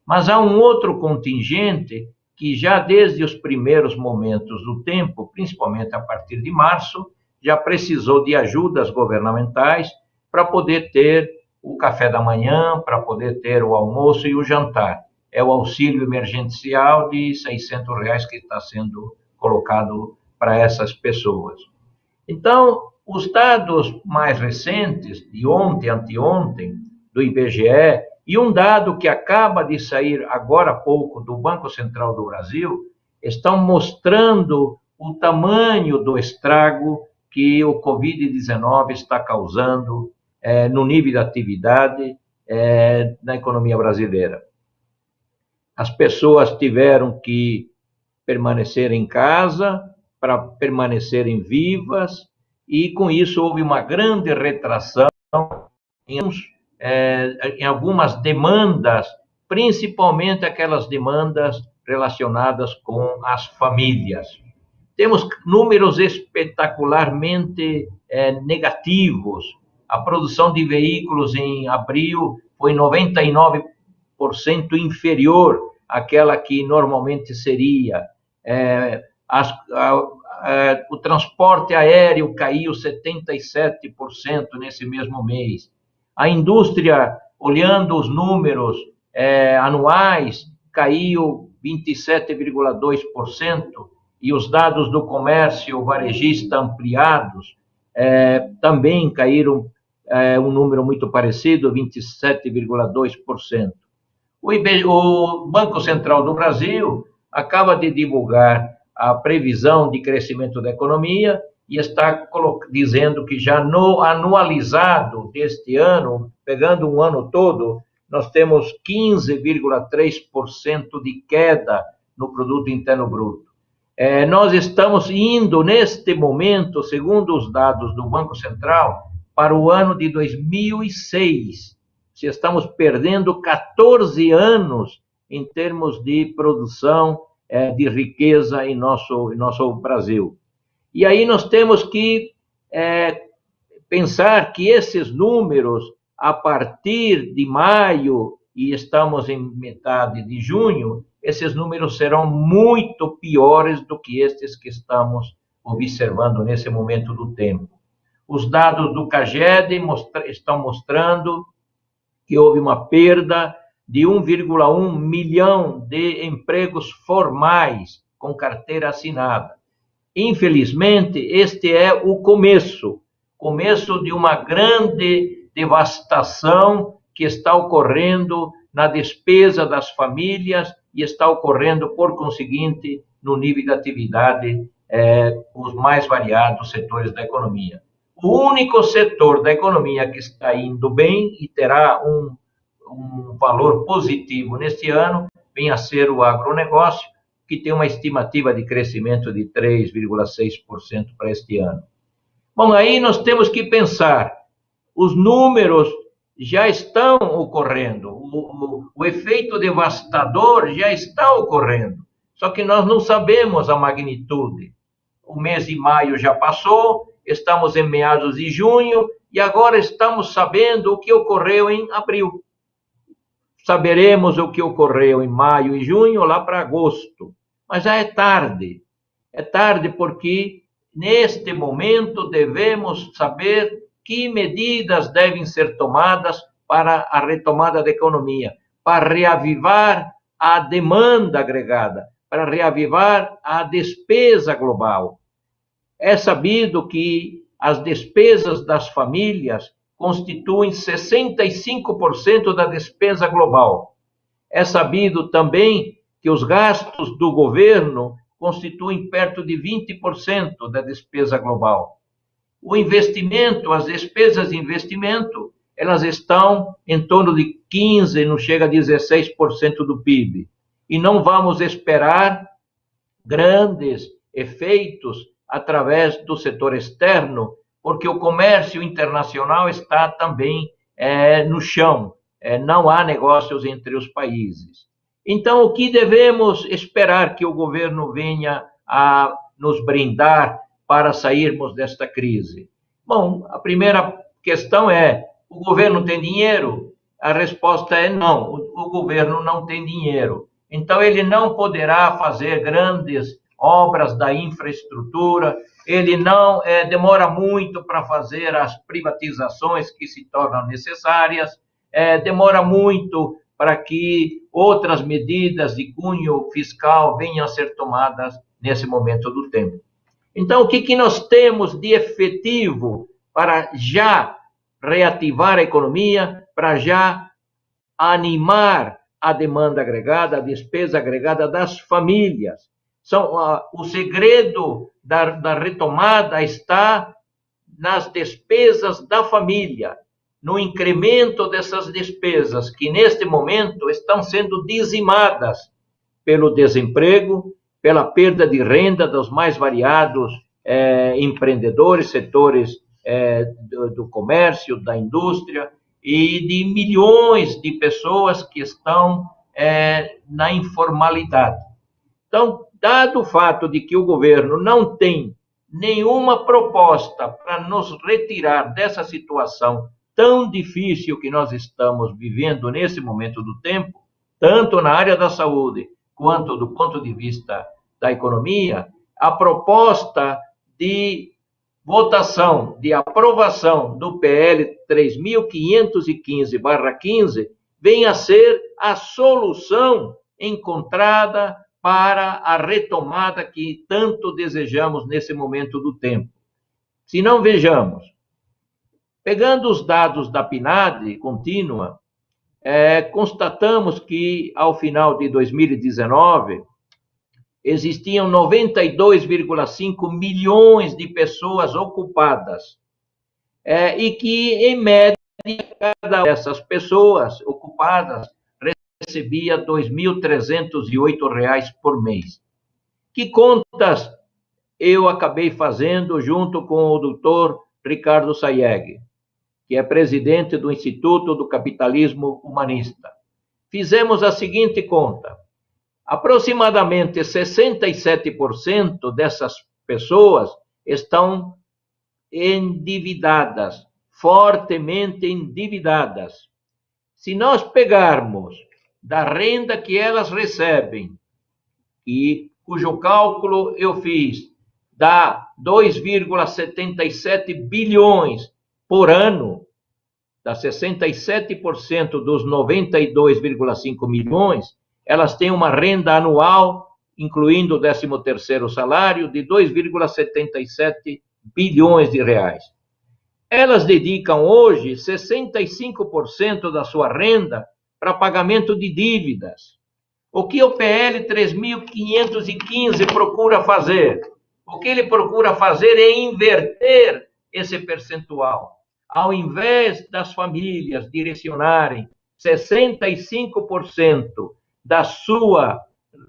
Mas há um outro contingente que já desde os primeiros momentos do tempo, principalmente a partir de março, já precisou de ajudas governamentais para poder ter o café da manhã, para poder ter o almoço e o jantar. É o auxílio emergencial de R$600 que está sendo colocado para essas pessoas. Então, os dados mais recentes, de ontem, anteontem, do IBGE, e um dado que acaba de sair agora há pouco do Banco Central do Brasil, estão mostrando o tamanho do estrago que o Covid-19 está causando no nível de atividade na economia brasileira. As pessoas tiveram que permanecer em casa para permanecerem vivas, e com isso houve uma grande retração em algumas demandas, principalmente aquelas demandas relacionadas com as famílias. Temos números espetacularmente negativos. A produção de veículos em abril foi 99% inferior àquela que normalmente seria. O transporte aéreo caiu 77% nesse mesmo mês. A indústria, olhando os números anuais, caiu 27,2%, e os dados do comércio varejista ampliados também caíram um número muito parecido, 27,2%. O Banco Central do Brasil acaba de divulgar a previsão de crescimento da economia e está dizendo que já no anualizado deste ano, pegando um ano todo, nós temos 15,3% de queda no Produto Interno Bruto. Nós estamos indo, neste momento, segundo os dados do Banco Central, para o ano de 2006. Estamos perdendo 14 anos em termos de produção de riqueza em nosso Brasil. E aí nós temos que pensar que esses números, a partir de maio, e estamos em metade de junho, esses números serão muito piores do que estes que estamos observando nesse momento do tempo. Os dados do CAGED estão mostrando que houve uma perda de 1,1 milhão de empregos formais com carteira assinada. Infelizmente, este é o começo de uma grande devastação que está ocorrendo na despesa das famílias e está ocorrendo, por conseguinte, no nível de atividade, os mais variados setores da economia. O único setor da economia que está indo bem e terá um valor positivo neste ano vem a ser o agronegócio, que tem uma estimativa de crescimento de 3,6% para este ano. Bom, aí nós temos que pensar, os números já estão ocorrendo, o efeito devastador já está ocorrendo, só que nós não sabemos a magnitude. O mês de maio já passou, estamos em meados de junho, e agora estamos sabendo o que ocorreu em abril. Saberemos o que ocorreu em maio e junho, lá para agosto. Mas já é tarde. É tarde porque, neste momento, devemos saber que medidas devem ser tomadas para a retomada da economia, para reavivar a demanda agregada, para reavivar a despesa global. É sabido que as despesas das famílias constituem 65% da despesa global. É sabido também que os gastos do governo constituem perto de 20% da despesa global. O investimento, as despesas de investimento, elas estão em torno de 15%, não chega a 16% do PIB. E não vamos esperar grandes efeitos através do setor externo, porque o comércio internacional está também no chão, não há negócios entre os países. Então, o que devemos esperar que o governo venha a nos brindar para sairmos desta crise? Bom, a primeira questão é, o governo tem dinheiro? A resposta é não, o governo não tem dinheiro. Então, ele não poderá fazer grandes obras da infraestrutura, ele não demora muito para fazer as privatizações que se tornam necessárias, demora muito para que outras medidas de cunho fiscal venham a ser tomadas nesse momento do tempo. Então, o que nós temos de efetivo para já reativar a economia, para já animar a demanda agregada, a despesa agregada das famílias? O segredo da retomada está nas despesas da família, no incremento dessas despesas, que neste momento estão sendo dizimadas pelo desemprego, pela perda de renda dos mais variados empreendedores, setores do comércio, da indústria, e de milhões de pessoas que estão na informalidade. Então, dado o fato de que o governo não tem nenhuma proposta para nos retirar dessa situação tão difícil que nós estamos vivendo nesse momento do tempo, tanto na área da saúde quanto do ponto de vista da economia, a proposta de votação, de aprovação do PL 3.515/15 vem a ser a solução encontrada para a retomada que tanto desejamos nesse momento do tempo. Se não, vejamos, pegando os dados da PNAD contínua, constatamos que, ao final de 2019, existiam 92,5 milhões de pessoas ocupadas, e que, em média, cada dessas pessoas ocupadas recebia R$ 2.308 por mês. Que contas eu acabei fazendo junto com o doutor Ricardo Sayegh, que é presidente do Instituto do Capitalismo Humanista. Fizemos a seguinte conta: aproximadamente 67% dessas pessoas estão endividadas, fortemente endividadas. Se nós pegarmos da renda que elas recebem, cujo cálculo eu fiz, dá 2,77 bilhões por ano, dá 67% dos 92,5 milhões, elas têm uma renda anual, incluindo o 13º salário, de 2,77 bilhões de reais. elas dedicam hoje 65% da sua renda para pagamento de dívidas. O que o PL 3.515 procura fazer? O que ele procura fazer é inverter esse percentual. Ao invés das famílias direcionarem 65% da sua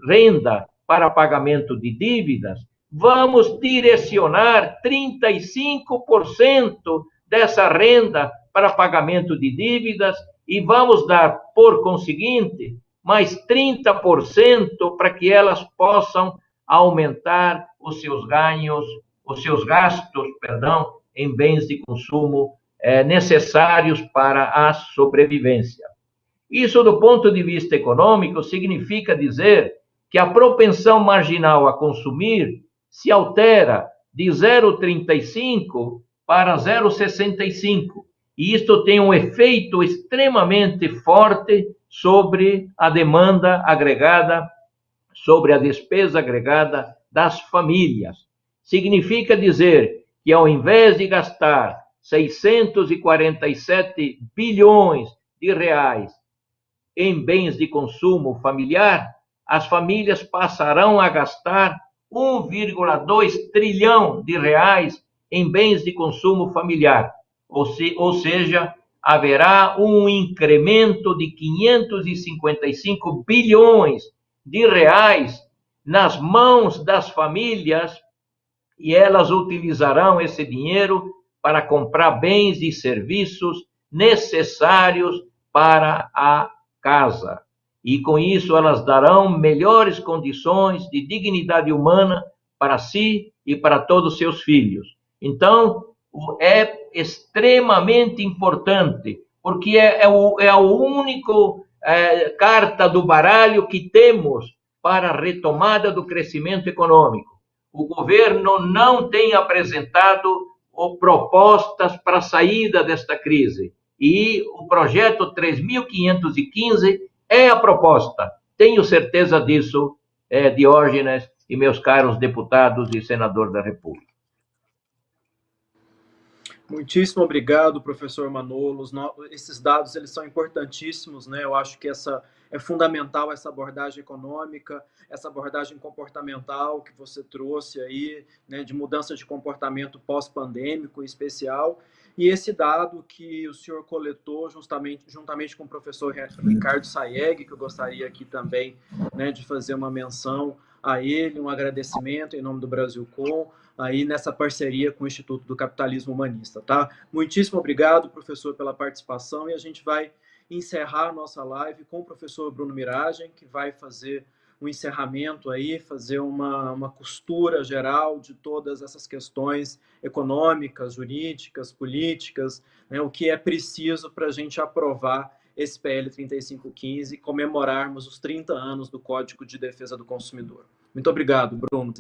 renda para pagamento de dívidas, vamos direcionar 35% dessa renda para pagamento de dívidas e vamos dar, por conseguinte, mais 30% para que elas possam aumentar os seus ganhos, os seus gastos, em bens de consumo necessários para a sobrevivência. Isso, do ponto de vista econômico, significa dizer que a propensão marginal a consumir se altera de 0,35 para 0,65. E isto tem um efeito extremamente forte sobre a demanda agregada, sobre a despesa agregada das famílias. Significa dizer que, ao invés de gastar 647 bilhões de reais em bens de consumo familiar, as famílias passarão a gastar 1,2 trilhão de reais em bens de consumo familiar. Ou seja, haverá um incremento de 555 bilhões de reais nas mãos das famílias e elas utilizarão esse dinheiro para comprar bens e serviços necessários para a casa. E com isso elas darão melhores condições de dignidade humana para si e para todos os seus filhos. Então, é extremamente importante, porque é a única carta do baralho que temos para a retomada do crescimento econômico. O governo não tem apresentado propostas para a saída desta crise. E o projeto 3.515 é a proposta. Tenho certeza disso, Diógenes e meus caros deputados e senadores da República. Muitíssimo obrigado, professor Manolos. Esses dados eles são importantíssimos, né? Eu acho que é fundamental essa abordagem econômica, essa abordagem comportamental que você trouxe aí, né, de mudança de comportamento pós-pandêmico em especial, e esse dado que o senhor coletou juntamente com o professor Ricardo Sayeg, que eu gostaria aqui também, né, de fazer uma menção a ele, um agradecimento em nome do Brasilcom, aí nessa parceria com o Instituto do Capitalismo Humanista, tá? Muitíssimo obrigado, professor, pela participação, e a gente vai encerrar a nossa live com o professor Bruno Miragem, que vai fazer um encerramento aí, fazer uma costura geral de todas essas questões econômicas, jurídicas, políticas, né, o que é preciso para a gente aprovar esse PL 3515 e comemorarmos os 30 anos do Código de Defesa do Consumidor. Muito obrigado, Bruno.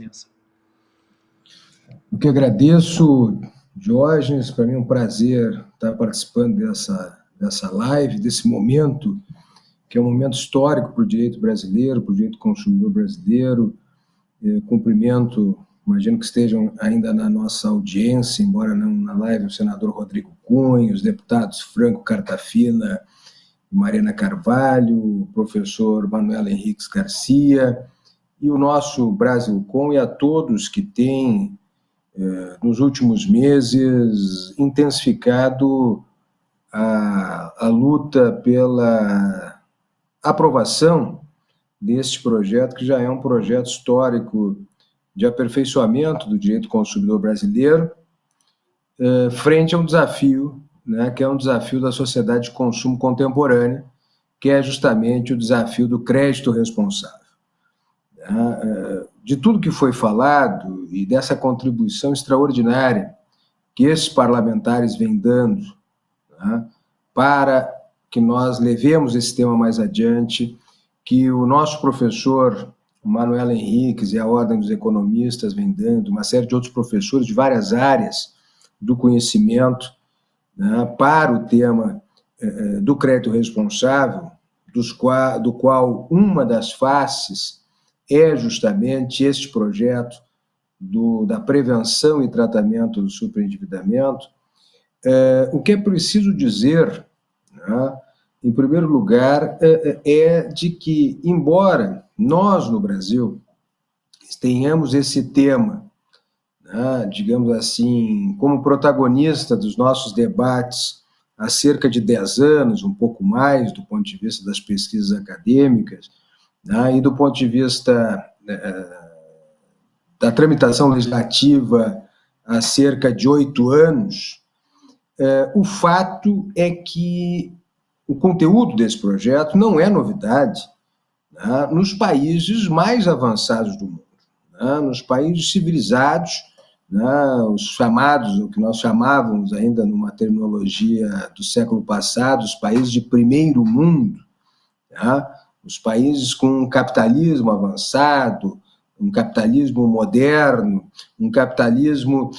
Eu que agradeço, Diógenes, para mim é um prazer estar participando dessa live, desse momento, que é um momento histórico para o direito brasileiro, para o direito do consumidor brasileiro. Cumprimento, imagino que estejam ainda na nossa audiência, embora não na live, o senador Rodrigo Cunha, os deputados Franco Cartafina e Mariana Carvalho, o professor Manuel Henriques Garcia, e o nosso Brasilcom, e a todos que têm, nos últimos meses, intensificado a luta pela aprovação deste projeto, que já é um projeto histórico de aperfeiçoamento do direito do consumidor brasileiro, frente a um desafio, né, que é um desafio da sociedade de consumo contemporânea, que é justamente o desafio do crédito responsável. De tudo que foi falado e dessa contribuição extraordinária que esses parlamentares vêm dando, né, para que nós levemos esse tema mais adiante, que o nosso professor Manuel Henriques e a Ordem dos Economistas vem dando, uma série de outros professores de várias áreas do conhecimento, né, para o tema do crédito responsável, do qual uma das faces é justamente este projeto da prevenção e tratamento do superendividamento, O que é preciso dizer, né, em primeiro lugar, é de que, embora nós, no Brasil, tenhamos esse tema, né, digamos assim, como protagonista dos nossos debates há cerca de 10 anos, um pouco mais, do ponto de vista das pesquisas acadêmicas, né, e do ponto de vista da tramitação legislativa há cerca de 8 anos, o fato é que o conteúdo desse projeto não é novidade, né, nos países mais avançados do mundo, né, nos países civilizados, né, os chamados, o que nós chamávamos ainda numa terminologia do século passado, os países de primeiro mundo, né, os países com um capitalismo avançado, um capitalismo moderno, um capitalismo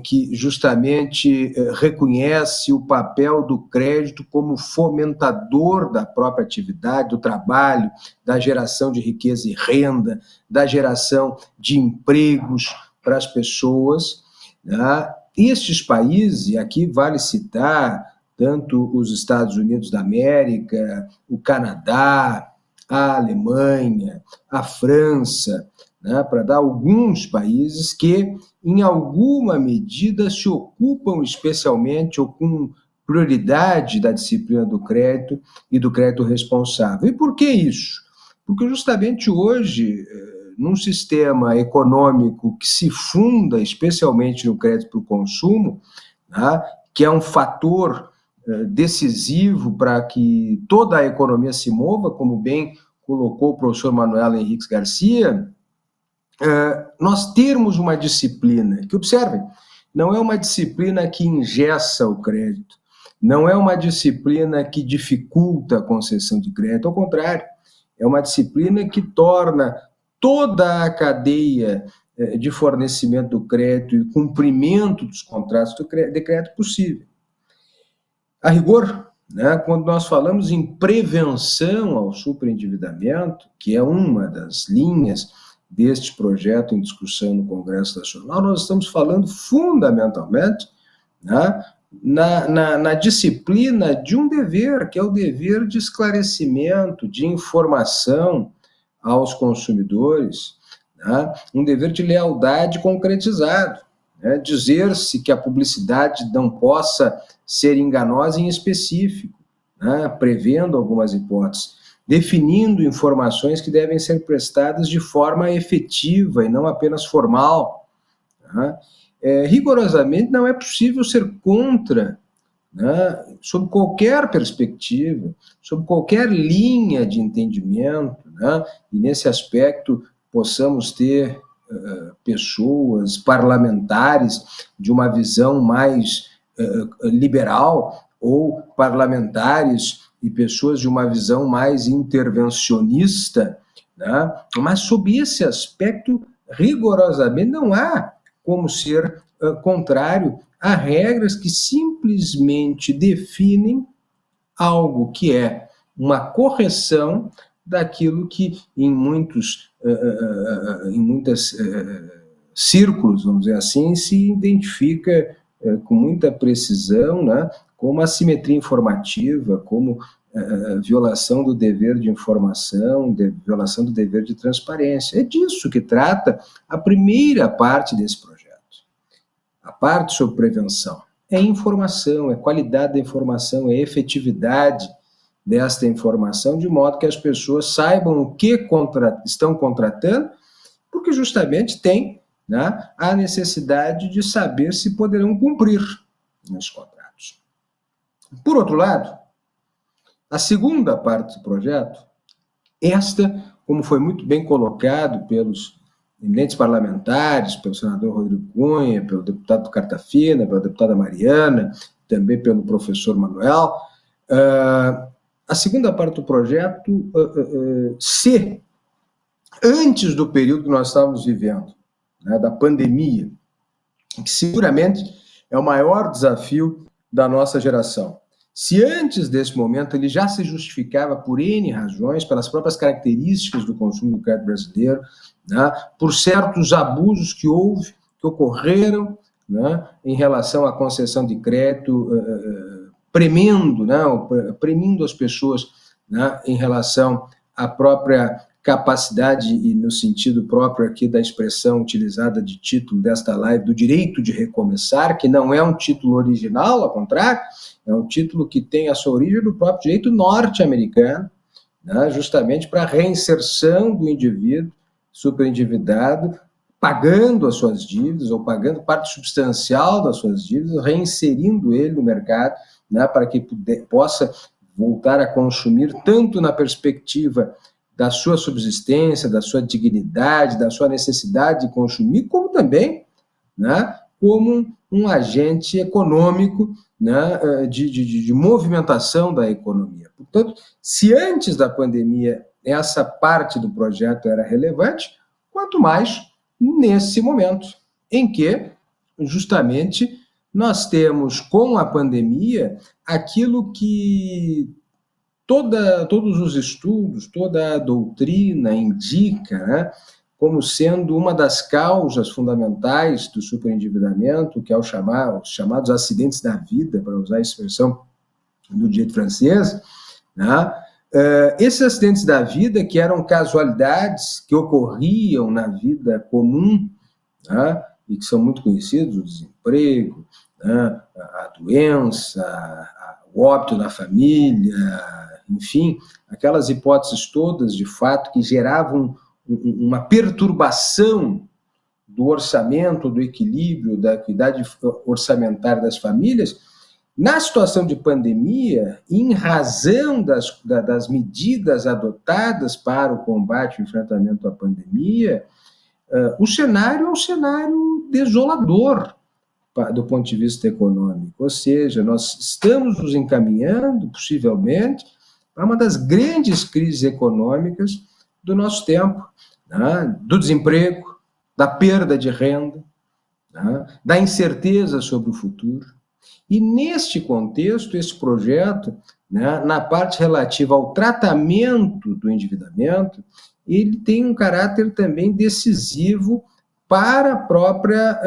que justamente reconhece o papel do crédito como fomentador da própria atividade, do trabalho, da geração de riqueza e renda, da geração de empregos para as pessoas, né? Estes países, e aqui vale citar tanto os Estados Unidos da América, o Canadá, a Alemanha, a França, né, para dar alguns países que, em alguma medida, se ocupam especialmente ou com prioridade da disciplina do crédito e do crédito responsável. E por que isso? Porque justamente hoje, num sistema econômico que se funda especialmente no crédito para o consumo, né, que é um fator decisivo para que toda a economia se mova, como bem colocou o professor Manuel Henriques Garcia, nós termos uma disciplina que, observem, não é uma disciplina que engessa o crédito, não é uma disciplina que dificulta a concessão de crédito, ao contrário, é uma disciplina que torna toda a cadeia de fornecimento do crédito e cumprimento dos contratos de crédito possível. A rigor, né, quando nós falamos em prevenção ao superendividamento, que é uma das linhas deste projeto em discussão no Congresso Nacional, nós estamos falando fundamentalmente, né, na disciplina de um dever, que é o dever de esclarecimento, de informação aos consumidores, né, um dever de lealdade concretizado, né, dizer-se que a publicidade não possa ser enganosa em específico, né, prevendo algumas hipóteses, definindo informações que devem ser prestadas de forma efetiva e não apenas formal. Né? Rigorosamente, não é possível ser contra, né, sob qualquer perspectiva, sob qualquer linha de entendimento, né, e nesse aspecto possamos ter pessoas, parlamentares, de uma visão mais liberal, ou parlamentares e pessoas de uma visão mais intervencionista, né? Mas sob esse aspecto, rigorosamente, não há como ser contrário a regras que simplesmente definem algo que é uma correção daquilo que em muitos círculos, vamos dizer assim, se identifica com muita precisão, né, como assimetria informativa, como violação do dever de informação, violação do dever de transparência. É disso que trata a primeira parte desse projeto. A parte sobre prevenção é informação, é qualidade da informação, é efetividade desta informação, de modo que as pessoas saibam o que estão contratando, porque justamente tem, né, a necessidade de saber se poderão cumprir os contratos. Por outro lado, a segunda parte do projeto, esta, como foi muito bem colocado pelos eminentes parlamentares, pelo senador Rodrigo Cunha, pelo deputado Cartafina, pela deputada Mariana, também pelo professor Manuel, a segunda parte do projeto, se antes do período que nós estávamos vivendo, né, da pandemia, que seguramente é o maior desafio da nossa geração, se antes desse momento ele já se justificava por N razões, pelas próprias características do consumo do crédito brasileiro, né, por certos abusos que ocorreram né, em relação à concessão de crédito, premindo, né, premindo as pessoas, né, em relação à própria capacidade, e no sentido próprio aqui da expressão utilizada de título desta live, do direito de recomeçar, que não é um título original, ao contrário, é um título que tem a sua origem do próprio direito norte-americano, né, justamente para a reinserção do indivíduo superendividado, pagando as suas dívidas, ou pagando parte substancial das suas dívidas, reinserindo ele no mercado, né, para que possa voltar a consumir, tanto na perspectiva da sua subsistência, da sua dignidade, da sua necessidade de consumir, como também, né, como um agente econômico, né, de movimentação da economia. Portanto, se antes da pandemia essa parte do projeto era relevante, quanto mais nesse momento, em que, justamente, nós temos, com a pandemia, aquilo que todos os estudos, toda a doutrina indica, né, como sendo uma das causas fundamentais do superendividamento, que é os chamados acidentes da vida, para usar a expressão do direito francês, né? Esses acidentes da vida, que eram casualidades que ocorriam na vida comum, né, e que são muito conhecidos, o desemprego, né, a doença, o óbito na família, enfim, aquelas hipóteses todas, de fato, que geravam uma perturbação do orçamento, do equilíbrio, da equidade orçamentária das famílias. Na situação de pandemia, em razão das medidas adotadas para o combate e o enfrentamento à pandemia, o cenário é um cenário desolador do ponto de vista econômico. Ou seja, nós estamos nos encaminhando, possivelmente, para uma das grandes crises econômicas do nosso tempo, né? Do desemprego, da perda de renda, né? Da incerteza sobre o futuro. E, neste contexto, esse projeto, né, na parte relativa ao tratamento do endividamento, ele tem um caráter também decisivo para a própria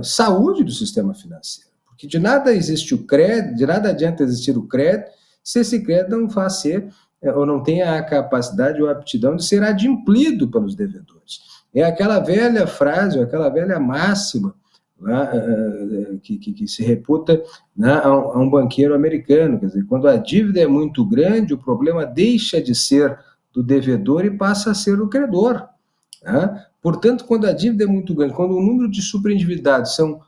saúde do sistema financeiro. Porque de nada existe o crédito, de nada adianta existir o crédito, se esse crédito não faz ser, ou não tem a capacidade ou a aptidão de ser adimplido pelos devedores. É aquela velha frase, ou aquela velha máxima, que se reputa, né, a um banqueiro americano, quer dizer, quando a dívida é muito grande, o problema deixa de ser do devedor e passa a ser do credor, né? Portanto, quando a dívida é muito grande, quando o número de superendividados são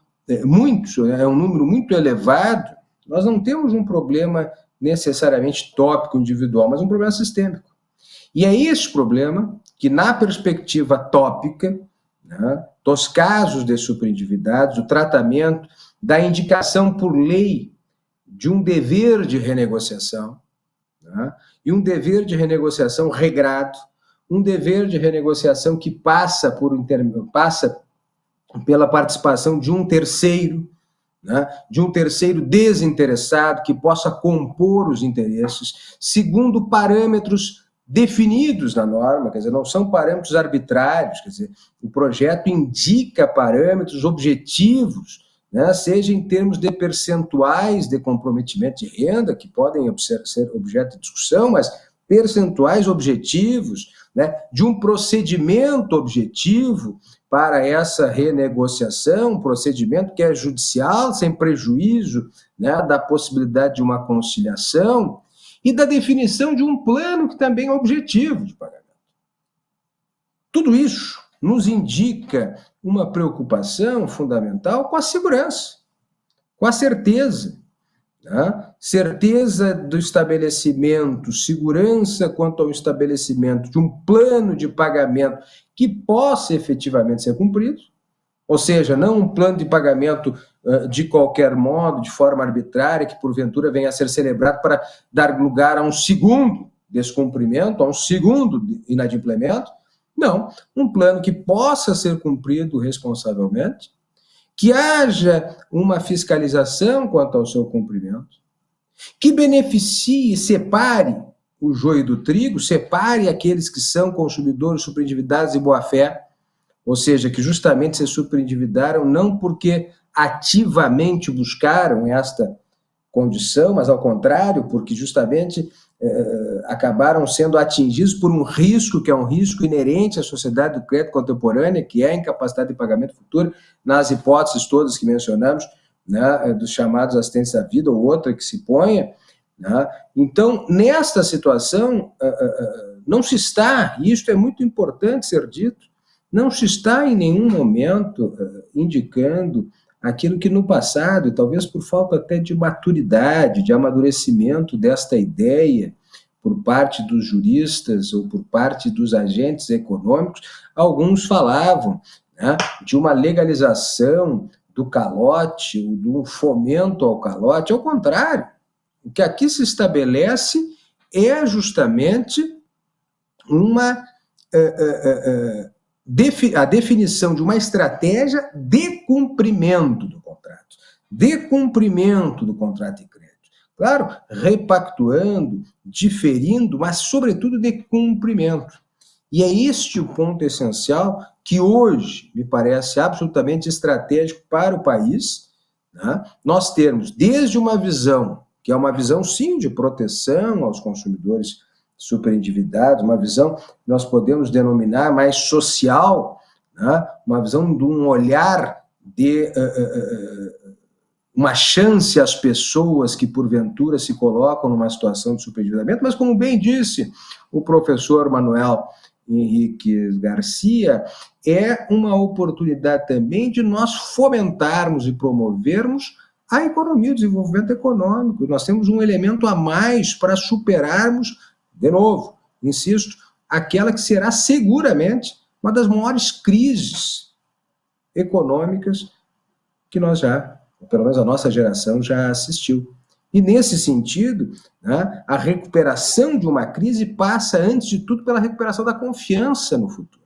muitos, é um número muito elevado, nós não temos um problema necessariamente tópico individual, mas um problema sistêmico. E é esse problema que, na perspectiva tópica, né, dos casos de superendividados, o tratamento da indicação por lei de um dever de renegociação, né, e um dever de renegociação regrado, um dever de renegociação que passa pela participação de um terceiro, né, de um terceiro desinteressado que possa compor os interesses, segundo parâmetros definidos na norma, quer dizer, não são parâmetros arbitrários, quer dizer, o projeto indica parâmetros objetivos, né, seja em termos de percentuais de comprometimento de renda, que podem ser objeto de discussão, mas percentuais objetivos, né, de um procedimento objetivo para essa renegociação, um procedimento que é judicial, sem prejuízo, né, da possibilidade de uma conciliação, e da definição de um plano que também é objetivo de pagamento. Tudo isso nos indica uma preocupação fundamental com a segurança, com a certeza, né? Certeza do estabelecimento, segurança quanto ao estabelecimento de um plano de pagamento que possa efetivamente ser cumprido, ou seja, não um plano de pagamento de qualquer modo, de forma arbitrária, que porventura venha a ser celebrado para dar lugar a um segundo descumprimento, a um segundo inadimplemento. Não, um plano que possa ser cumprido responsavelmente, que haja uma fiscalização quanto ao seu cumprimento, que beneficie, separe o joio do trigo, separe aqueles que são consumidores superendividados de boa-fé, ou seja, que justamente se superendividaram não porque ativamente buscaram esta condição, mas ao contrário, porque justamente acabaram sendo atingidos por um risco, que é um risco inerente à sociedade do crédito contemporânea, que é a incapacidade de pagamento futuro, nas hipóteses todas que mencionamos, né, dos chamados assistentes à vida, ou outra que se ponha, né? Então, nesta situação, não se está, e isto é muito importante ser dito, não se está em nenhum momento indicando aquilo que no passado, e talvez por falta até de maturidade, de amadurecimento desta ideia por parte dos juristas ou por parte dos agentes econômicos, alguns falavam, né, de uma legalização do calote, ou do fomento ao calote. Ao contrário, o que aqui se estabelece é justamente a definição de uma estratégia de cumprimento do contrato de crédito. Claro, repactuando, diferindo, mas, sobretudo, de cumprimento. E é este o ponto essencial que hoje me parece absolutamente estratégico para o país, né? Nós termos, desde uma visão, que é uma visão, sim, de proteção aos consumidores superendividados, uma visão que nós podemos denominar mais social, né? Uma visão de um olhar de uma chance às pessoas que, porventura, se colocam numa situação de superendividamento, mas, como bem disse o professor Manuel Henrique Garcia, é uma oportunidade também de nós fomentarmos e promovermos a economia, o desenvolvimento econômico. Nós temos um elemento a mais para superarmos, de novo, insisto, aquela que será seguramente uma das maiores crises econômicas que nós pelo menos a nossa geração já assistiu. E, nesse sentido, né, a recuperação de uma crise passa, antes de tudo, pela recuperação da confiança no futuro.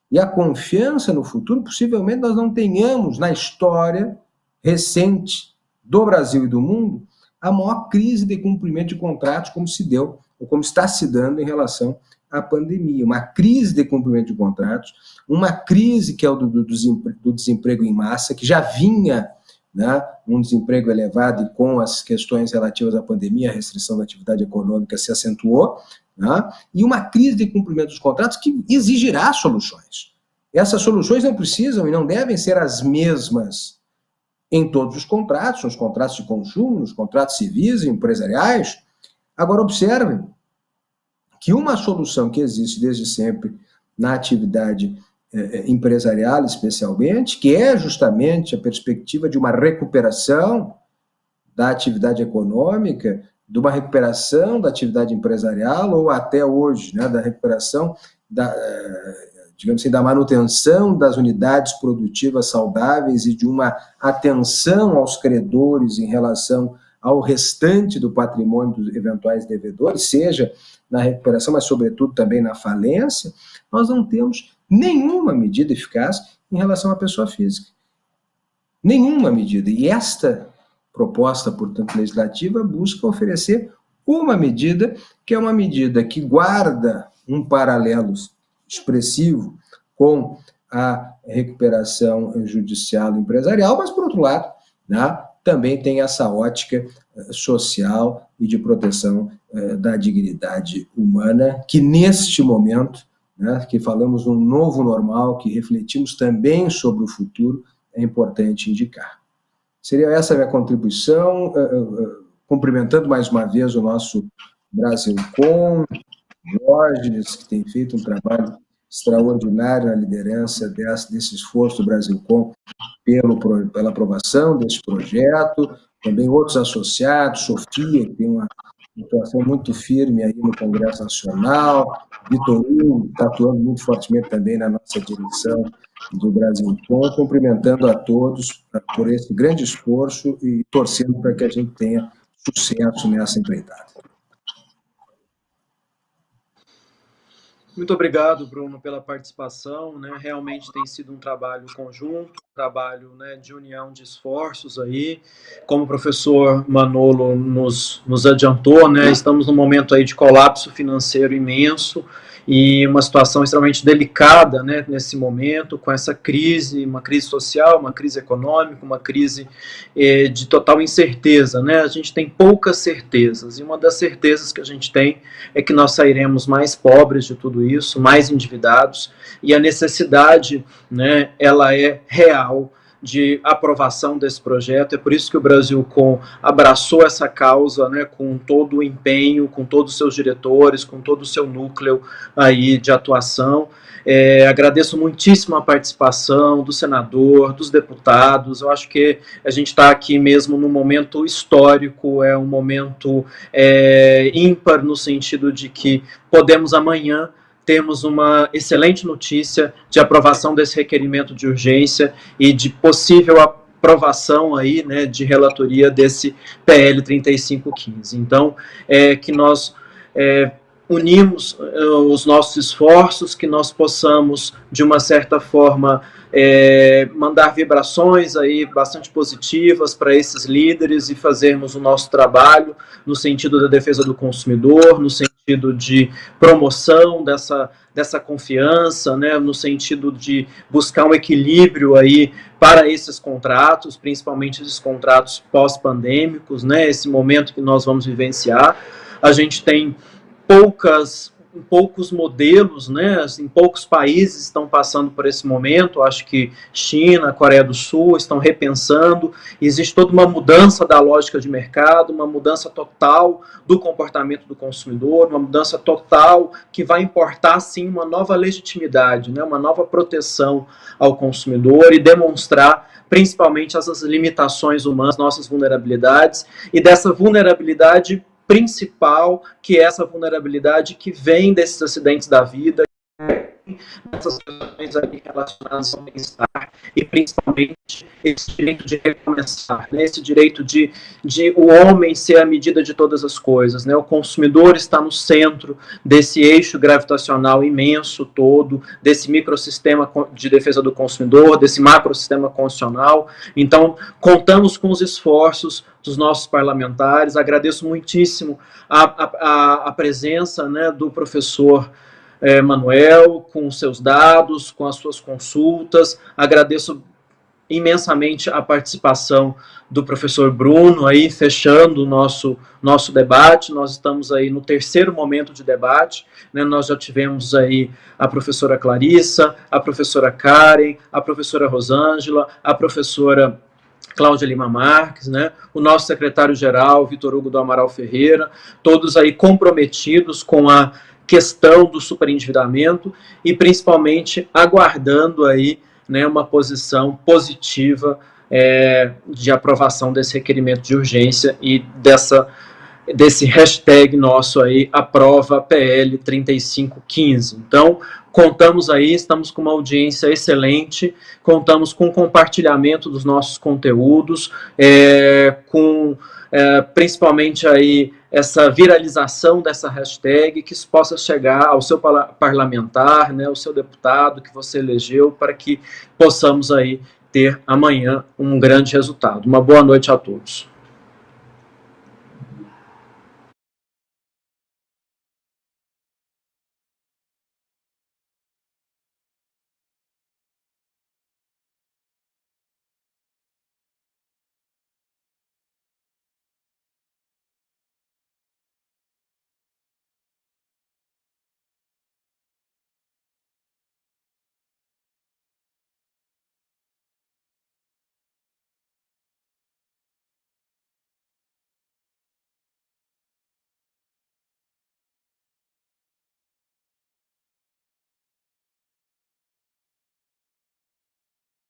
E a confiança no futuro, possivelmente, nós não tenhamos, na história recente do Brasil e do mundo, a maior crise de cumprimento de contratos como se deu, ou como está se dando em relação à pandemia. Uma crise de cumprimento de contratos, uma crise que é o do desemprego em massa, que já vinha, né, um desemprego elevado, e com as questões relativas à pandemia, a restrição da atividade econômica se acentuou, né, e uma crise de cumprimento dos contratos que exigirá soluções. Essas soluções não precisam e não devem ser as mesmas em todos os contratos, nos contratos de consumo, nos contratos civis e empresariais. Agora, observem que uma solução que existe desde sempre na atividade empresarial, especialmente, que é justamente a perspectiva de uma recuperação da atividade econômica, de uma recuperação da atividade empresarial, ou até hoje, né, da recuperação digamos assim, da manutenção das unidades produtivas saudáveis e de uma atenção aos credores em relação ao restante do patrimônio dos eventuais devedores, seja na recuperação, mas sobretudo também na falência. Nós não temos nenhuma medida eficaz em relação à pessoa física. Nenhuma medida. E esta proposta, portanto, legislativa busca oferecer uma medida que é uma medida que guarda um paralelo expressivo com a recuperação judicial e empresarial, mas, por outro lado, né, também tem essa ótica social e de proteção da dignidade humana, que neste momento, né, que falamos um novo normal, que refletimos também sobre o futuro, é importante indicar. Seria essa a minha contribuição, cumprimentando mais uma vez o nosso Brasilcom, Diógenes, que tem feito um trabalho extraordinário na liderança desse esforço do Brasilcom pela aprovação desse projeto, também outros associados, Sofia, que tem uma atuação muito firme aí no Congresso Nacional, Vitor Hugo, está atuando muito fortemente também na nossa direção do Brasilcom, cumprimentando a todos por esse grande esforço e torcendo para que a gente tenha sucesso nessa empreitada. Muito obrigado, Bruno, pela participação, né? Realmente tem sido um trabalho conjunto, um trabalho, né, de união de esforços aí. Como o professor Manolo nos adiantou, né, estamos num momento aí de colapso financeiro imenso e uma situação extremamente delicada, né, nesse momento, com essa crise, uma crise social, uma crise econômica, uma crise de total incerteza, né? A gente tem poucas certezas, e uma das certezas que a gente tem é que nós sairemos mais pobres de tudo isso, mais endividados, e a necessidade, né, ela é real de aprovação desse projeto. É por isso que o Brasilcom abraçou essa causa, né, com todo o empenho, com todos os seus diretores, com todo o seu núcleo aí de atuação. Agradeço muitíssimo a participação do senador, dos deputados. Eu acho que a gente está aqui mesmo num momento histórico, é um momento ímpar, no sentido de que podemos amanhã temos uma excelente notícia de aprovação desse requerimento de urgência e de possível aprovação aí, né, de relatoria desse PL 3515. Então, que nós unimos os nossos esforços, que nós possamos, de uma certa forma, mandar vibrações aí bastante positivas para esses líderes e fazermos o nosso trabalho no sentido da defesa do consumidor, no sentido de promoção dessa confiança, né, no sentido de buscar um equilíbrio aí para esses contratos, principalmente esses contratos pós-pandêmicos, né, esse momento que nós vamos vivenciar. A gente tem poucos modelos, né, assim, poucos países estão passando por esse momento. Acho que China, Coreia do Sul estão repensando, existe toda uma mudança da lógica de mercado, uma mudança total do comportamento do consumidor, uma mudança total que vai importar, sim, uma nova legitimidade, né, uma nova proteção ao consumidor e demonstrar principalmente essas limitações humanas, nossas vulnerabilidades, e dessa vulnerabilidade principal, que é essa vulnerabilidade que vem desses acidentes da vida, dessas questões ali relacionadas ao bem-estar, e principalmente esse direito de recomeçar, né? Esse direito de o homem ser a medida de todas as coisas, né? O consumidor está no centro desse eixo gravitacional imenso todo, desse microsistema de defesa do consumidor, desse macrosistema constitucional. Então, contamos com os esforços dos nossos parlamentares. Agradeço muitíssimo a presença, né, do professor Manuel, com os seus dados, com as suas consultas. Agradeço imensamente a participação do professor Bruno, aí fechando o nosso debate. Nós estamos aí no terceiro momento de debate, né? Nós já tivemos aí a professora Clarissa, a professora Karen, a professora Rosângela, a professora Cláudia Lima Marques, né? O nosso secretário-geral, Vitor Hugo do Amaral Ferreira, todos aí comprometidos com a questão do superendividamento e principalmente aguardando aí, né, uma posição positiva de aprovação desse requerimento de urgência e desse hashtag nosso aí, aprova PL 3515. Então, contamos aí, estamos com uma audiência excelente, contamos com compartilhamento dos nossos conteúdos, principalmente aí essa viralização dessa hashtag, que isso possa chegar ao seu parlamentar, né, ao seu deputado que você elegeu, para que possamos aí ter amanhã um grande resultado. Uma boa noite a todos.